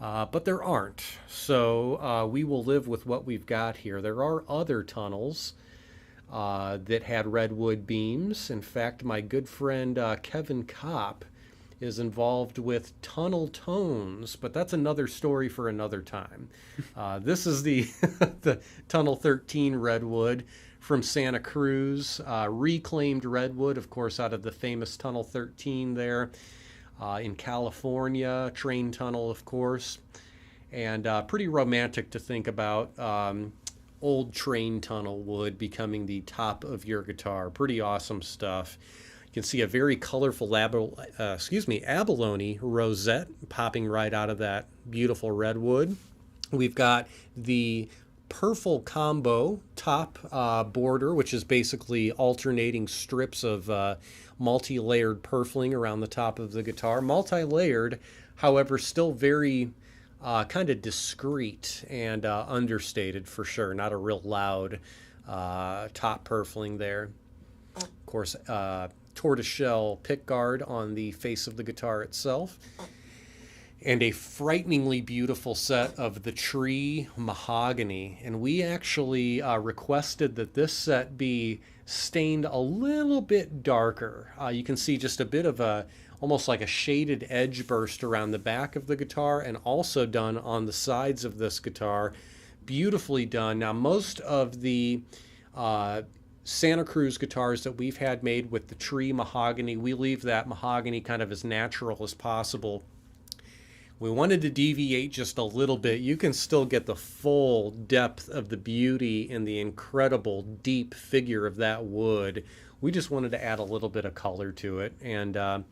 But there aren't. So we will live with what we've got here. There are other tunnels that had Redwood beams. In fact, my good friend Kevin Kopp is involved with tunnel tones, but that's another story for another time. This is the the Tunnel 13 Redwood from Santa Cruz, reclaimed Redwood, of course, out of the famous Tunnel 13 there in California, train tunnel, of course, and pretty romantic to think about old train tunnel wood becoming the top of your guitar. Pretty awesome stuff. You can see a very colorful abalone rosette popping right out of that beautiful redwood. We've got the purple combo top border, which is basically alternating strips of multi-layered purfling around the top of the guitar. Multi-layered, however, still very kind of discreet and understated for sure. Not a real loud top purfling there. Of course, tortoiseshell pickguard on the face of the guitar itself, and a frighteningly beautiful set of the tree Mahogany. And we actually requested that this set be stained a little bit darker. You can see just a bit of a, almost like a shaded edge burst around the back of the guitar, and also done on the sides of this guitar. Beautifully done. Now, most of the Santa Cruz guitars that we've had made with the tree Mahogany, we leave that mahogany kind of as natural as possible. We wanted to deviate just a little bit. You can still get the full depth of the beauty and the incredible deep figure of that wood. We just wanted to add a little bit of color to it, and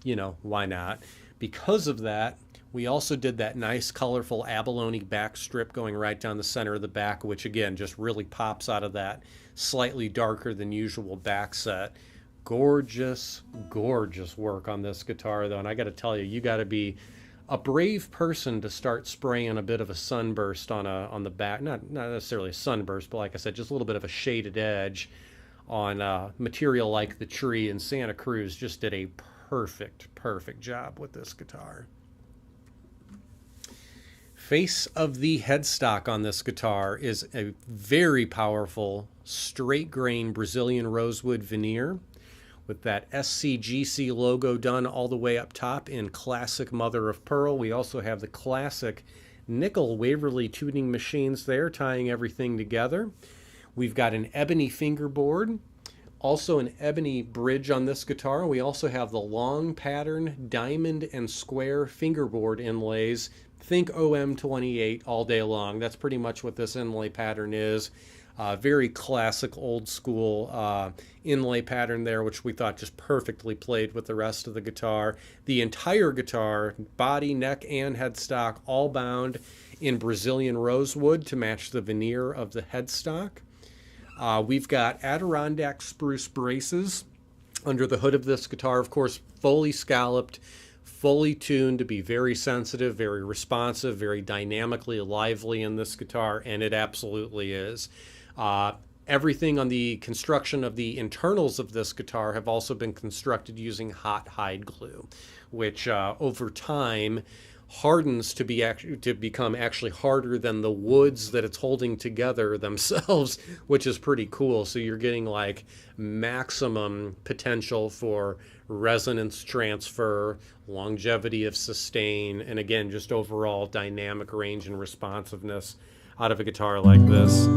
you know, why not? Because of that, we also did that nice colorful abalone back strip going right down the center of the back, which again just really pops out of that slightly darker than usual back set. Gorgeous, gorgeous work on this guitar though, and I got to tell you, you got to be a brave person to start spraying a bit of a sunburst on the back, not necessarily a sunburst, but like I said, just a little bit of a shaded edge on material like the tree. And Santa Cruz just did a perfect job with this guitar. Face of the headstock on this guitar is a very powerful straight grain Brazilian rosewood veneer with that SCGC logo done all the way up top in classic mother of pearl. We also have the classic nickel Waverly tuning machines there tying everything together. We've got an ebony fingerboard, also an ebony bridge on this guitar. We also have the long pattern diamond and square fingerboard inlays. Think OM28 all day long. That's pretty much what this inlay pattern is. Very classic old school inlay pattern there, which we thought just perfectly played with the rest of the guitar. The entire guitar, body, neck, and headstock, all bound in Brazilian rosewood to match the veneer of the headstock. We've got Adirondack spruce braces under the hood of this guitar, of course, fully scalloped, fully tuned to be very sensitive, very responsive, very dynamically lively in this guitar, and it absolutely is. Everything on the construction of the internals of this guitar have also been constructed using hot hide glue, which over time hardens to become actually harder than the woods that it's holding together themselves, which is pretty cool. So you're getting like maximum potential for resonance transfer, longevity of sustain, and again, just overall dynamic range and responsiveness out of a guitar like this.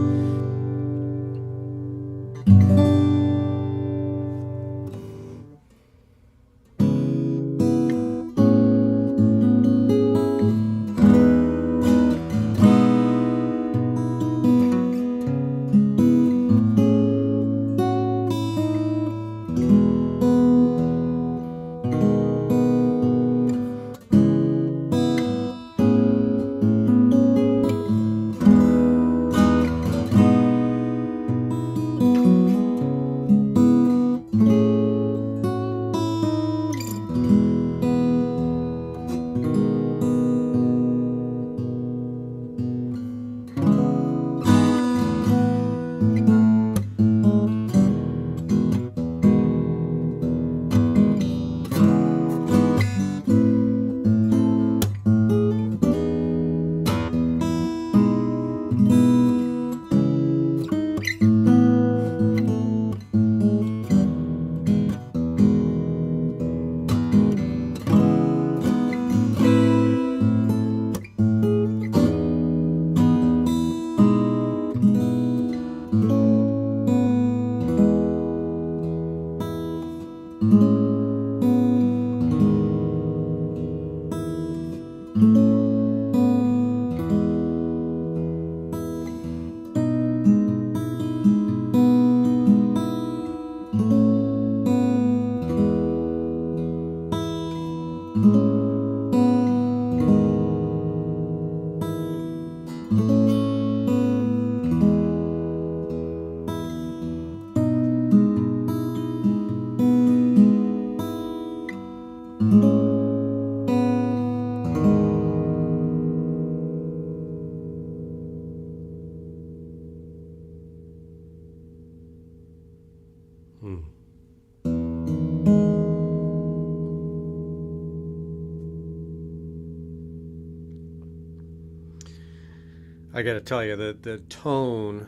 I got to tell you that the tone,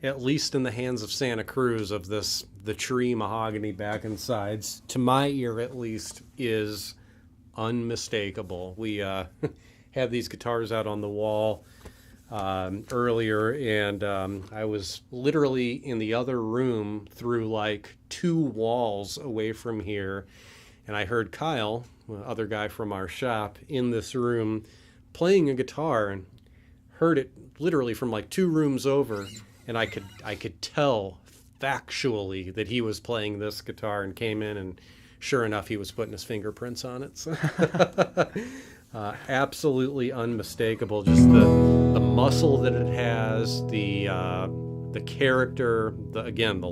at least in the hands of Santa Cruz, of the tree mahogany back and sides, to my ear at least, is unmistakable. We had these guitars out on the wall earlier, and I was literally in the other room through like 2 walls away from here, and I heard Kyle, the other guy from our shop, in this room playing a guitar, and heard it literally from like 2 rooms over, and I could tell factually that he was playing this guitar, and came in, and sure enough, he was putting his fingerprints on it. So absolutely unmistakable. Just the muscle that it has, the character, the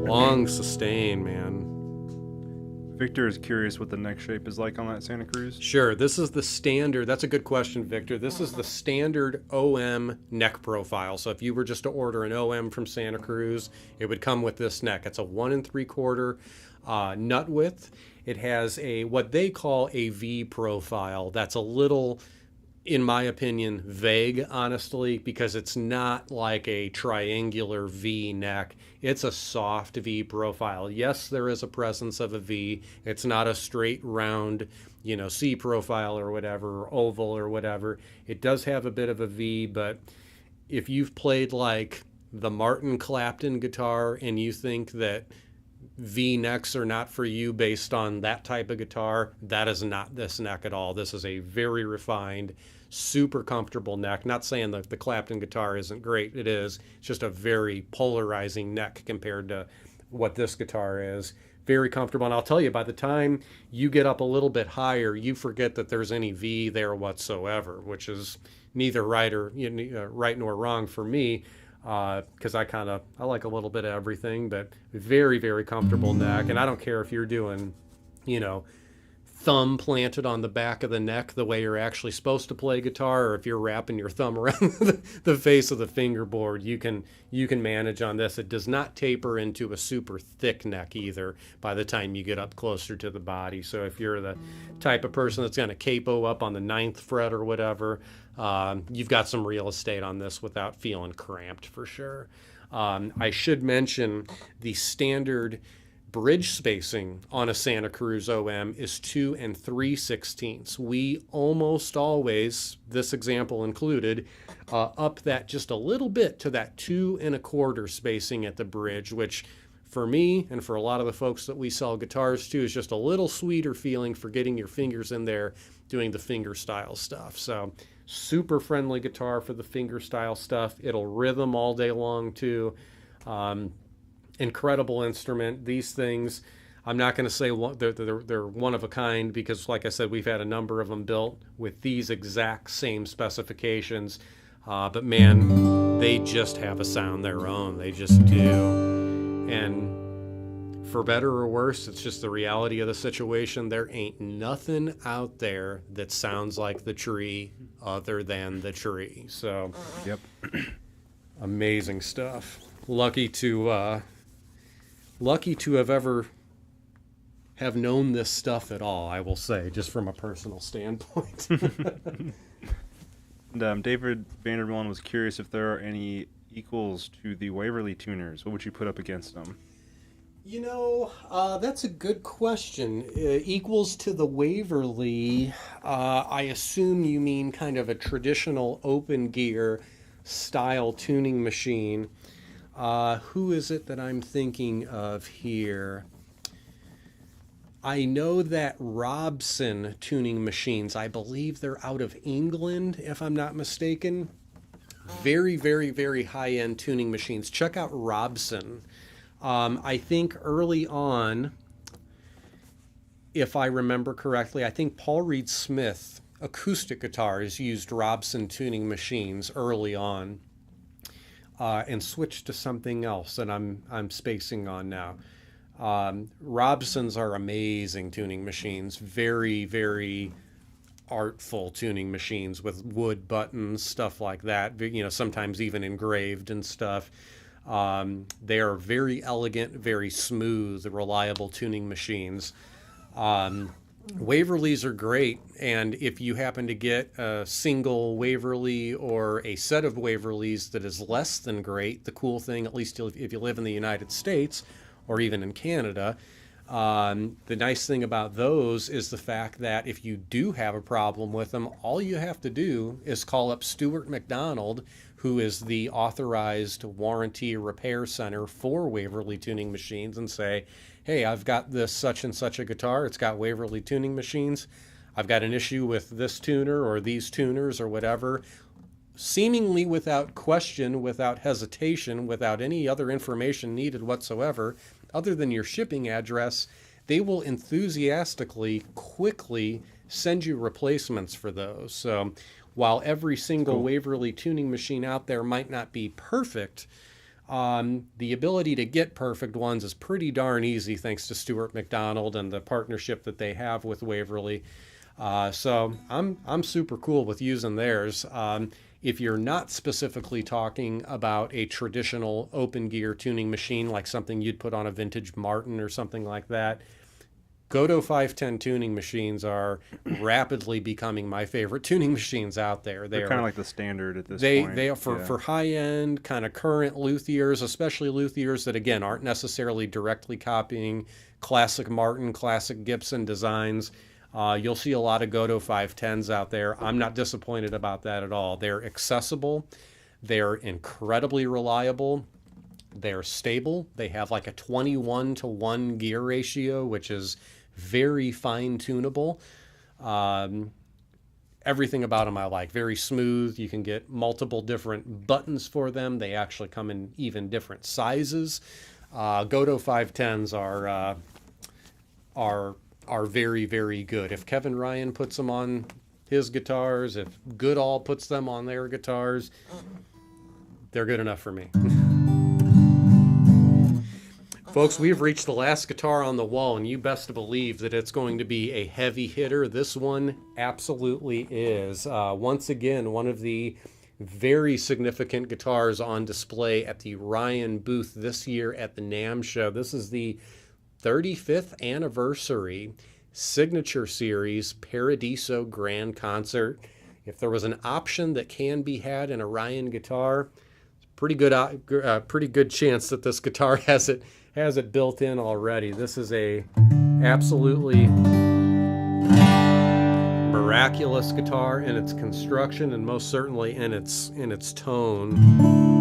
long sustain, man. Victor is curious what the neck shape is like on that Santa Cruz. Sure, this is the standard. That's a good question, Victor. This is the standard OM neck profile. So if you were just to order an OM from Santa Cruz, it would come with this neck. It's a 1 3/4 nut width. It has what they call a V profile. That's a little, in my opinion, vague, honestly, because it's not like a triangular V neck. It's a soft V profile. Yes, there is a presence of a V. It's not a straight round, C profile or whatever, or oval or whatever. It does have a bit of a V, but if you've played like the Martin Clapton guitar and you think that V necks are not for you based on that type of guitar, that is not this neck at all. This is a very refined, super comfortable neck. Not saying that the Clapton guitar isn't great. It is. It's just a very polarizing neck compared to what this guitar is. Very comfortable. And I'll tell you, by the time you get up a little bit higher, you forget that there's any V there whatsoever, which is neither right nor wrong for me. Because I like a little bit of everything, but very, very comfortable neck. And I don't care if you're doing, thumb planted on the back of the neck the way you're actually supposed to play guitar, or if you're wrapping your thumb around the face of the fingerboard, you can manage on this. It does not taper into a super thick neck either by the time you get up closer to the body. So if you're the type of person that's going to capo up on the 9th fret or whatever, you've got some real estate on this without feeling cramped for sure. I should mention the standard bridge spacing on a Santa Cruz OM is 2 3/16. We almost always, this example included, up that just a little bit to that 2 1/4 spacing at the bridge, which for me and for a lot of the folks that we sell guitars to is just a little sweeter feeling for getting your fingers in there doing the fingerstyle stuff. So super friendly guitar for the fingerstyle stuff. It'll rhythm all day long too. Incredible instrument. These things, I'm not going to say they're one of a kind, because like I said, we've had a number of them built with these exact same specifications. But man, they just have a sound their own. They just do. And for better or worse, it's just the reality of the situation. There ain't nothing out there that sounds like the tree other than the tree. So, yep. Amazing stuff. Lucky to have known this stuff at all, I will say, just from a personal standpoint. And, David Vanderbilt was curious if there are any equals to the Waverly tuners. What would you put up against them? That's a good question. Equals to the Waverly, I assume you mean kind of a traditional open gear style tuning machine. Who is it that I'm thinking of here? I know that Robson tuning machines, I believe they're out of England, if I'm not mistaken. Very, very, very high-end tuning machines. Check out Robson. I think early on, if I remember correctly, I think Paul Reed Smith acoustic guitars used Robson tuning machines early on. And switch to something else that I'm spacing on now. Robsons are amazing tuning machines, very, very artful tuning machines with wood buttons, stuff like that. Sometimes even engraved and stuff. They are very elegant, very smooth, reliable tuning machines. Waverleys are great, and if you happen to get a single Waverley or a set of Waverleys that is less than great, the cool thing, at least if you live in the United States or even in Canada, the nice thing about those is the fact that if you do have a problem with them, all you have to do is call up Stuart McDonald, who is the authorized warranty repair center for Waverly tuning machines, and say, hey, I've got this such and such a guitar. It's got Waverly tuning machines. I've got an issue with this tuner or these tuners or whatever. Seemingly without question, without hesitation, without any other information needed whatsoever, other than your shipping address, they will enthusiastically, quickly send you replacements for those. So while every single Waverly tuning machine out there might not be perfect, the ability to get perfect ones is pretty darn easy thanks to Stuart McDonald and the partnership that they have with Waverly. So I'm super cool with using theirs. If you're not specifically talking about a traditional open gear tuning machine, like something you'd put on a vintage Martin or something like that, Goodall 510 tuning machines are rapidly becoming my favorite tuning machines out there. They're kind of like the standard at this point. They are for high-end, kind of current luthiers, especially luthiers that, again, aren't necessarily directly copying classic Martin, classic Gibson designs. You'll see a lot of Goodall 510s out there. I'm not disappointed about that at all. They're accessible. They're incredibly reliable. They're stable. They have like a 21-to-1 gear ratio, which is very fine-tunable. Everything about them I like. Very smooth. You can get multiple different buttons for them. They actually come in even different sizes. Goodall 510s are very, very good. If Kevin Ryan puts them on his guitars, if Goodall puts them on their guitars, they're good enough for me. Folks, we've reached the last guitar on the wall, and you best believe that it's going to be a heavy hitter. This one absolutely is. Once again, one of the very significant guitars on display at the Ryan booth this year at the NAMM show. This is the 35th anniversary Signature Series Paradiso Grand Concert. If there was an option that can be had in a Ryan guitar, pretty good chance that this guitar has it built in already. This is a absolutely miraculous guitar in its construction and most certainly in its tone.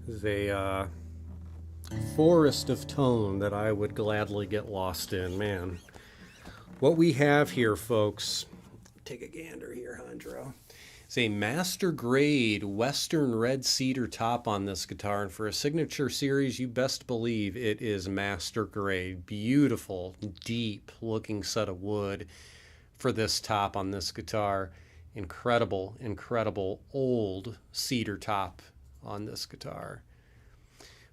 Is a forest of tone that I would gladly get lost in, man. What we have here, folks, take a gander here, Jandro. It's a master grade Western red cedar top on this guitar, and for a Signature Series, you best believe it is master grade. Beautiful, deep looking set of wood for this top on this guitar. Incredible, incredible old cedar top on this guitar.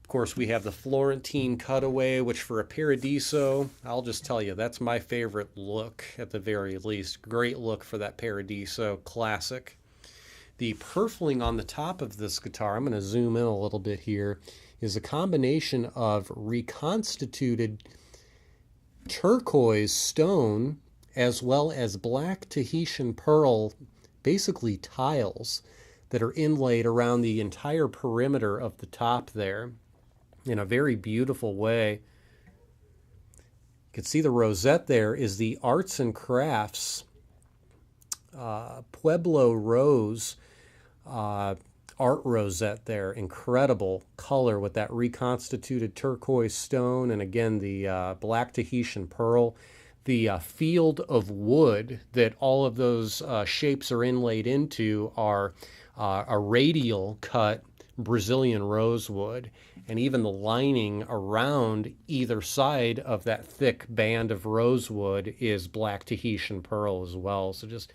Of course, we have the Florentine cutaway, which for a Paradiso, I'll just tell you, that's my favorite look at the very least. Great look for that Paradiso, classic. The purfling on the top of this guitar, I'm going to zoom in a little bit here, is a combination of reconstituted turquoise stone as well as black Tahitian pearl, basically tiles that are inlaid around the entire perimeter of the top there in a very beautiful way. You can see the rosette there is the Arts and Crafts Pueblo Rose art rosette there. Incredible color with that reconstituted turquoise stone, and again the black Tahitian pearl. The field of wood that all of those shapes are inlaid into are a radial cut Brazilian rosewood, and even the lining around either side of that thick band of rosewood is black Tahitian pearl as well. So just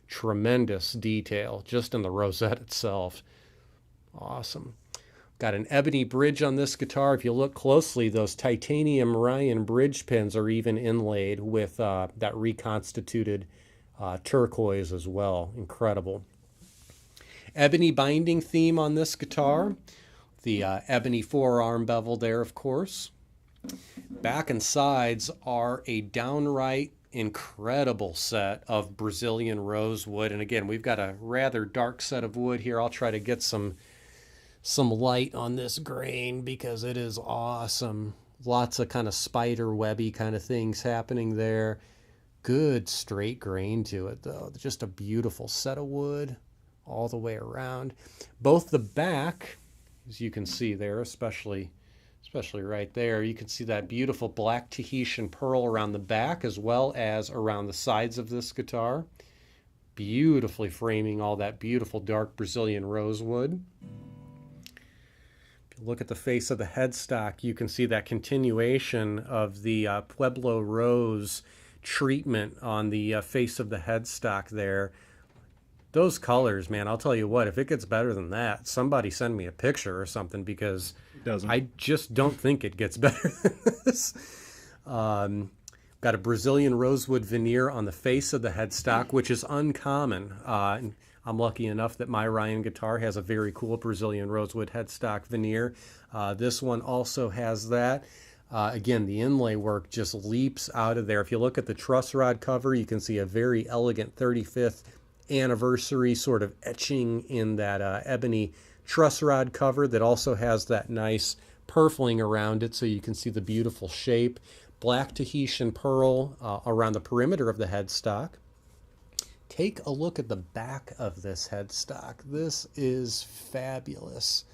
tremendous detail just in the rosette itself. Awesome. Got an ebony bridge on this guitar. If you look closely, those titanium Ryan bridge pins are even inlaid with that reconstituted turquoise as well. Incredible. Ebony binding theme on this guitar. The ebony forearm bevel there, of course. Back and sides are a downright incredible set of Brazilian rosewood. And again, we've got a rather dark set of wood here. I'll try to get some light on this grain because it is awesome. Lots of kind of spider webby kind of things happening there. Good straight grain to it though. Just a beautiful set of wood all the way around. Both the back, as you can see there, especially right there, you can see that beautiful black Tahitian pearl around the back as well as around the sides of this guitar. Beautifully framing all that beautiful dark Brazilian rosewood. If you look at the face of the headstock, you can see that continuation of the Pueblo Rose treatment on the face of the headstock there. Those colors, man, I'll tell you what, if it gets better than that, somebody send me a picture or something because I just don't think it gets better than this. Got a Brazilian rosewood veneer on the face of the headstock, which is uncommon. I'm lucky enough that my Ryan guitar has a very cool Brazilian rosewood headstock veneer. This one also has that. Again, the inlay work just leaps out of there. If you look at the truss rod cover, you can see a very elegant 35th anniversary sort of etching in that ebony truss rod cover that also has that nice purfling around it so you can see the beautiful shape. Black Tahitian pearl around the perimeter of the headstock. Take a look at the back of this headstock. This is fabulous.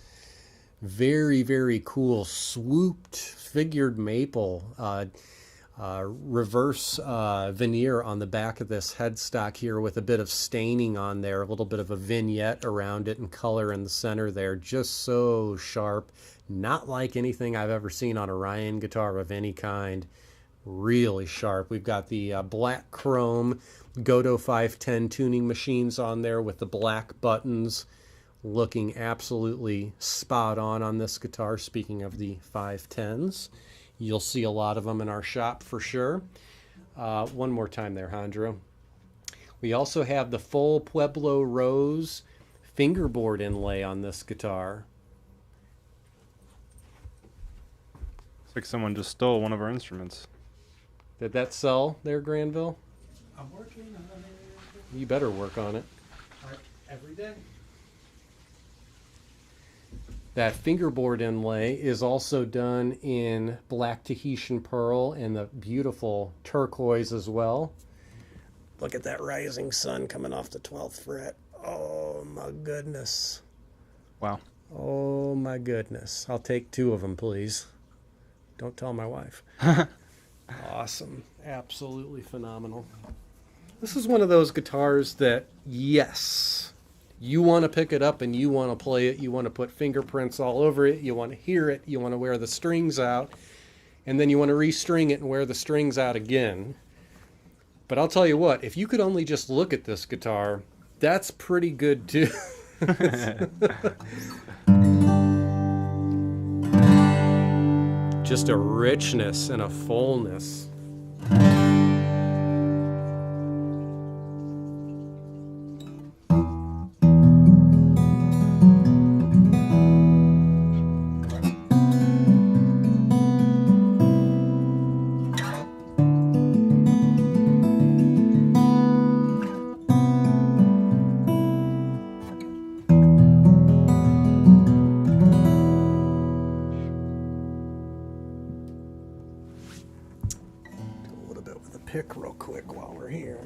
Very, very cool. Swooped figured maple reverse veneer on the back of this headstock here with a bit of staining on there, a little bit of a vignette around it and color in the center there. Just so sharp. Not like anything I've ever seen on a Ryan guitar of any kind. Really sharp. We've got the black chrome Goodall 510 tuning machines on there with the black buttons, looking absolutely spot on this guitar. Speaking of the 510s, you'll see a lot of them in our shop for sure. One more time there, Jandro. We also have the full Pueblo Rose fingerboard inlay on this guitar. It's like someone just stole one of our instruments. Did that sell there, Granville? I'm working on it. You better work on it. Every day. That fingerboard inlay is also done in black Tahitian pearl and the beautiful turquoise as well. Look at that rising sun coming off the 12th fret. Oh my goodness. Wow. Oh my goodness. I'll take 2 of them, please. Don't tell my wife. Awesome. Absolutely phenomenal. This is one of those guitars that, yes, you want to pick it up and you want to play it. You want to put fingerprints all over it. You want to hear it. You want to wear the strings out. And then you want to restring it and wear the strings out again. But I'll tell you what, if you could only just look at this guitar, that's pretty good too. just a richness and a fullness. Pick real quick while we're here.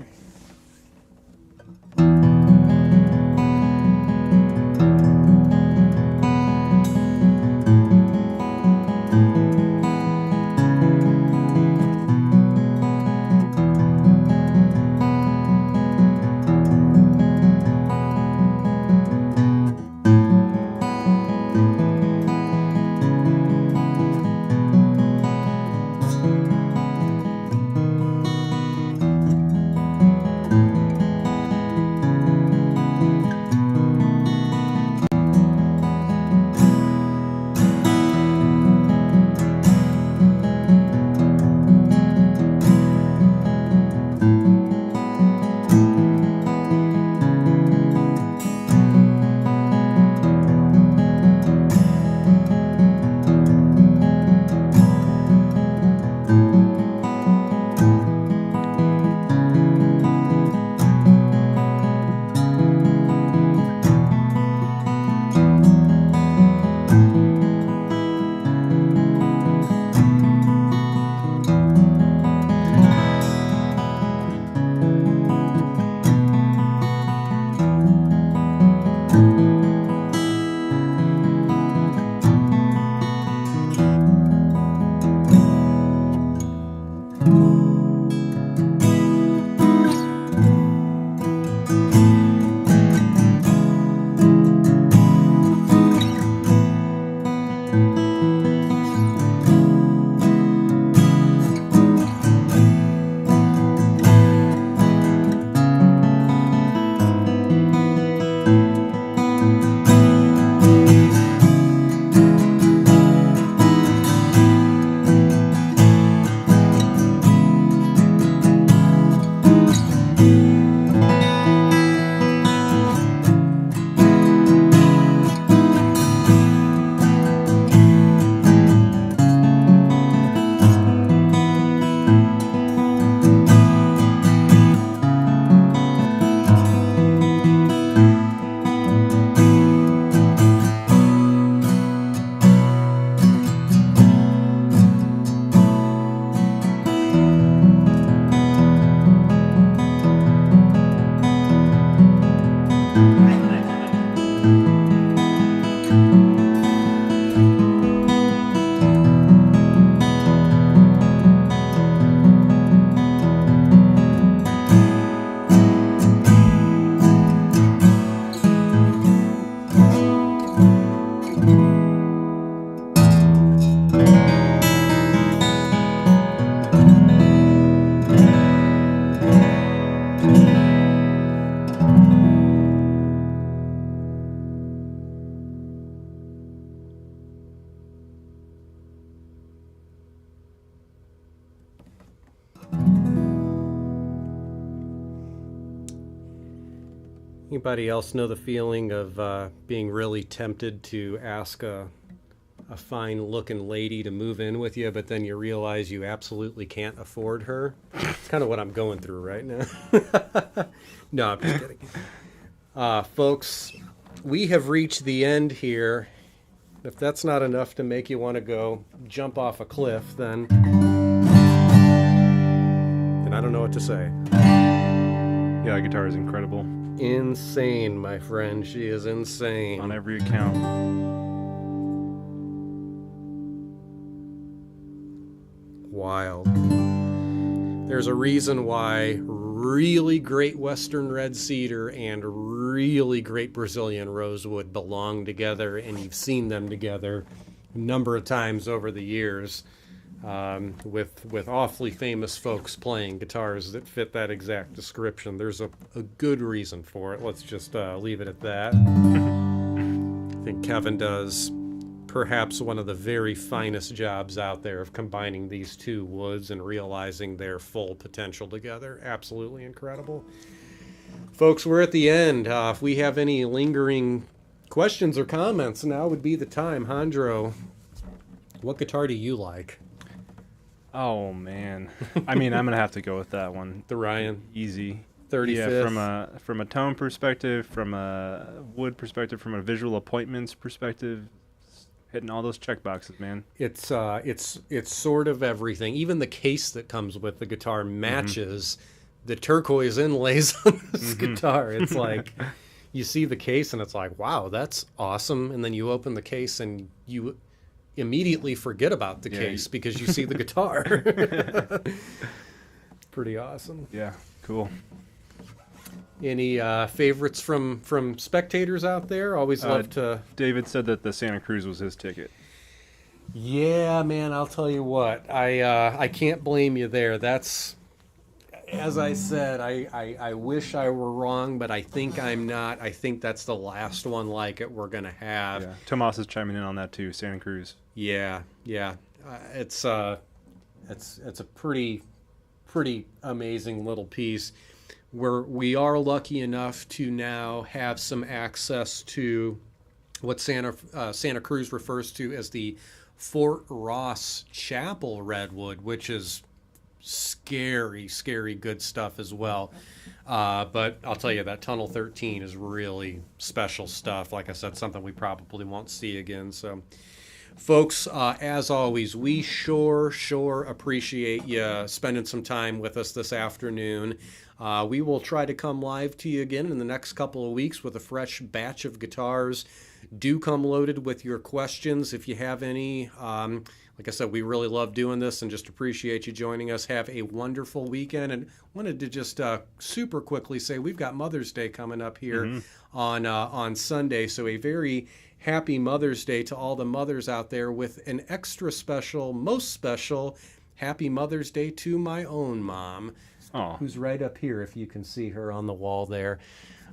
Anybody else know the feeling of being really tempted to ask a fine-looking lady to move in with you, but then you realize you absolutely can't afford her? It's kind of what I'm going through right now. No, I'm just kidding. Folks, we have reached the end here. If that's not enough to make you want to go jump off a cliff, then I don't know what to say. Yeah, the guitar is incredible. Insane, my friend. She is insane. On every account. Wild. There's a reason why really great Western Red Cedar and really great Brazilian Rosewood belong together, and you've seen them together a number of times over the years. With awfully famous folks playing guitars that fit that exact description. There's a good reason for it. Let's just leave it at that. I think Kevin does perhaps one of the very finest jobs out there of combining these two woods and realizing their full potential together. Absolutely incredible. Folks, we're at the end. If we have any lingering questions or comments, now would be the time. Jandro, what guitar do you like? Oh man, I mean, I'm gonna have to go with that one. The Ryan. Easy. 35th. Yeah, from a tone perspective, from a wood perspective, from a visual appointments perspective, hitting all those check boxes, man. It's sort of everything. Even the case that comes with the guitar matches the turquoise inlays on this guitar. It's like you see the case and it's like, wow, that's awesome. And then you open the case and you immediately forget about the case because you see the guitar. Pretty awesome. Yeah, cool. Any favorites from spectators out there? Always love to. David said that the Santa Cruz was his ticket. Yeah, man, I'll tell you what. I can't blame you there. That's, as I said, I wish I were wrong, but I think I'm not. I think that's the last one like it we're going to have. Yeah. Tomas is chiming in on that too, Santa Cruz. Yeah. It's a pretty amazing little piece. We are lucky enough to now have some access to what Santa Cruz refers to as the Fort Ross Chapel Redwood, which is scary good stuff as well. But I'll tell you, that Tunnel 13 is really special stuff. Like I said, something we probably won't see again. So, folks, as always, we sure appreciate you spending some time with us this afternoon. We will try to come live to you again in the next couple of weeks with a fresh batch of guitars. Do come loaded with your questions if you have any. Like I said, we really love doing this and just appreciate you joining us. Have a wonderful weekend. And wanted to just super quickly say we've got Mother's Day coming up here on Sunday. So a very happy Mother's Day to all the mothers out there, with an extra special, most special Happy Mother's Day to my own mom, who's right up here if you can see her on the wall there.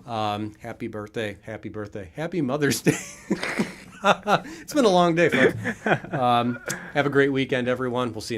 Happy birthday, happy Mother's Day. It's been a long day, folks. Have a great weekend, everyone. We'll see you next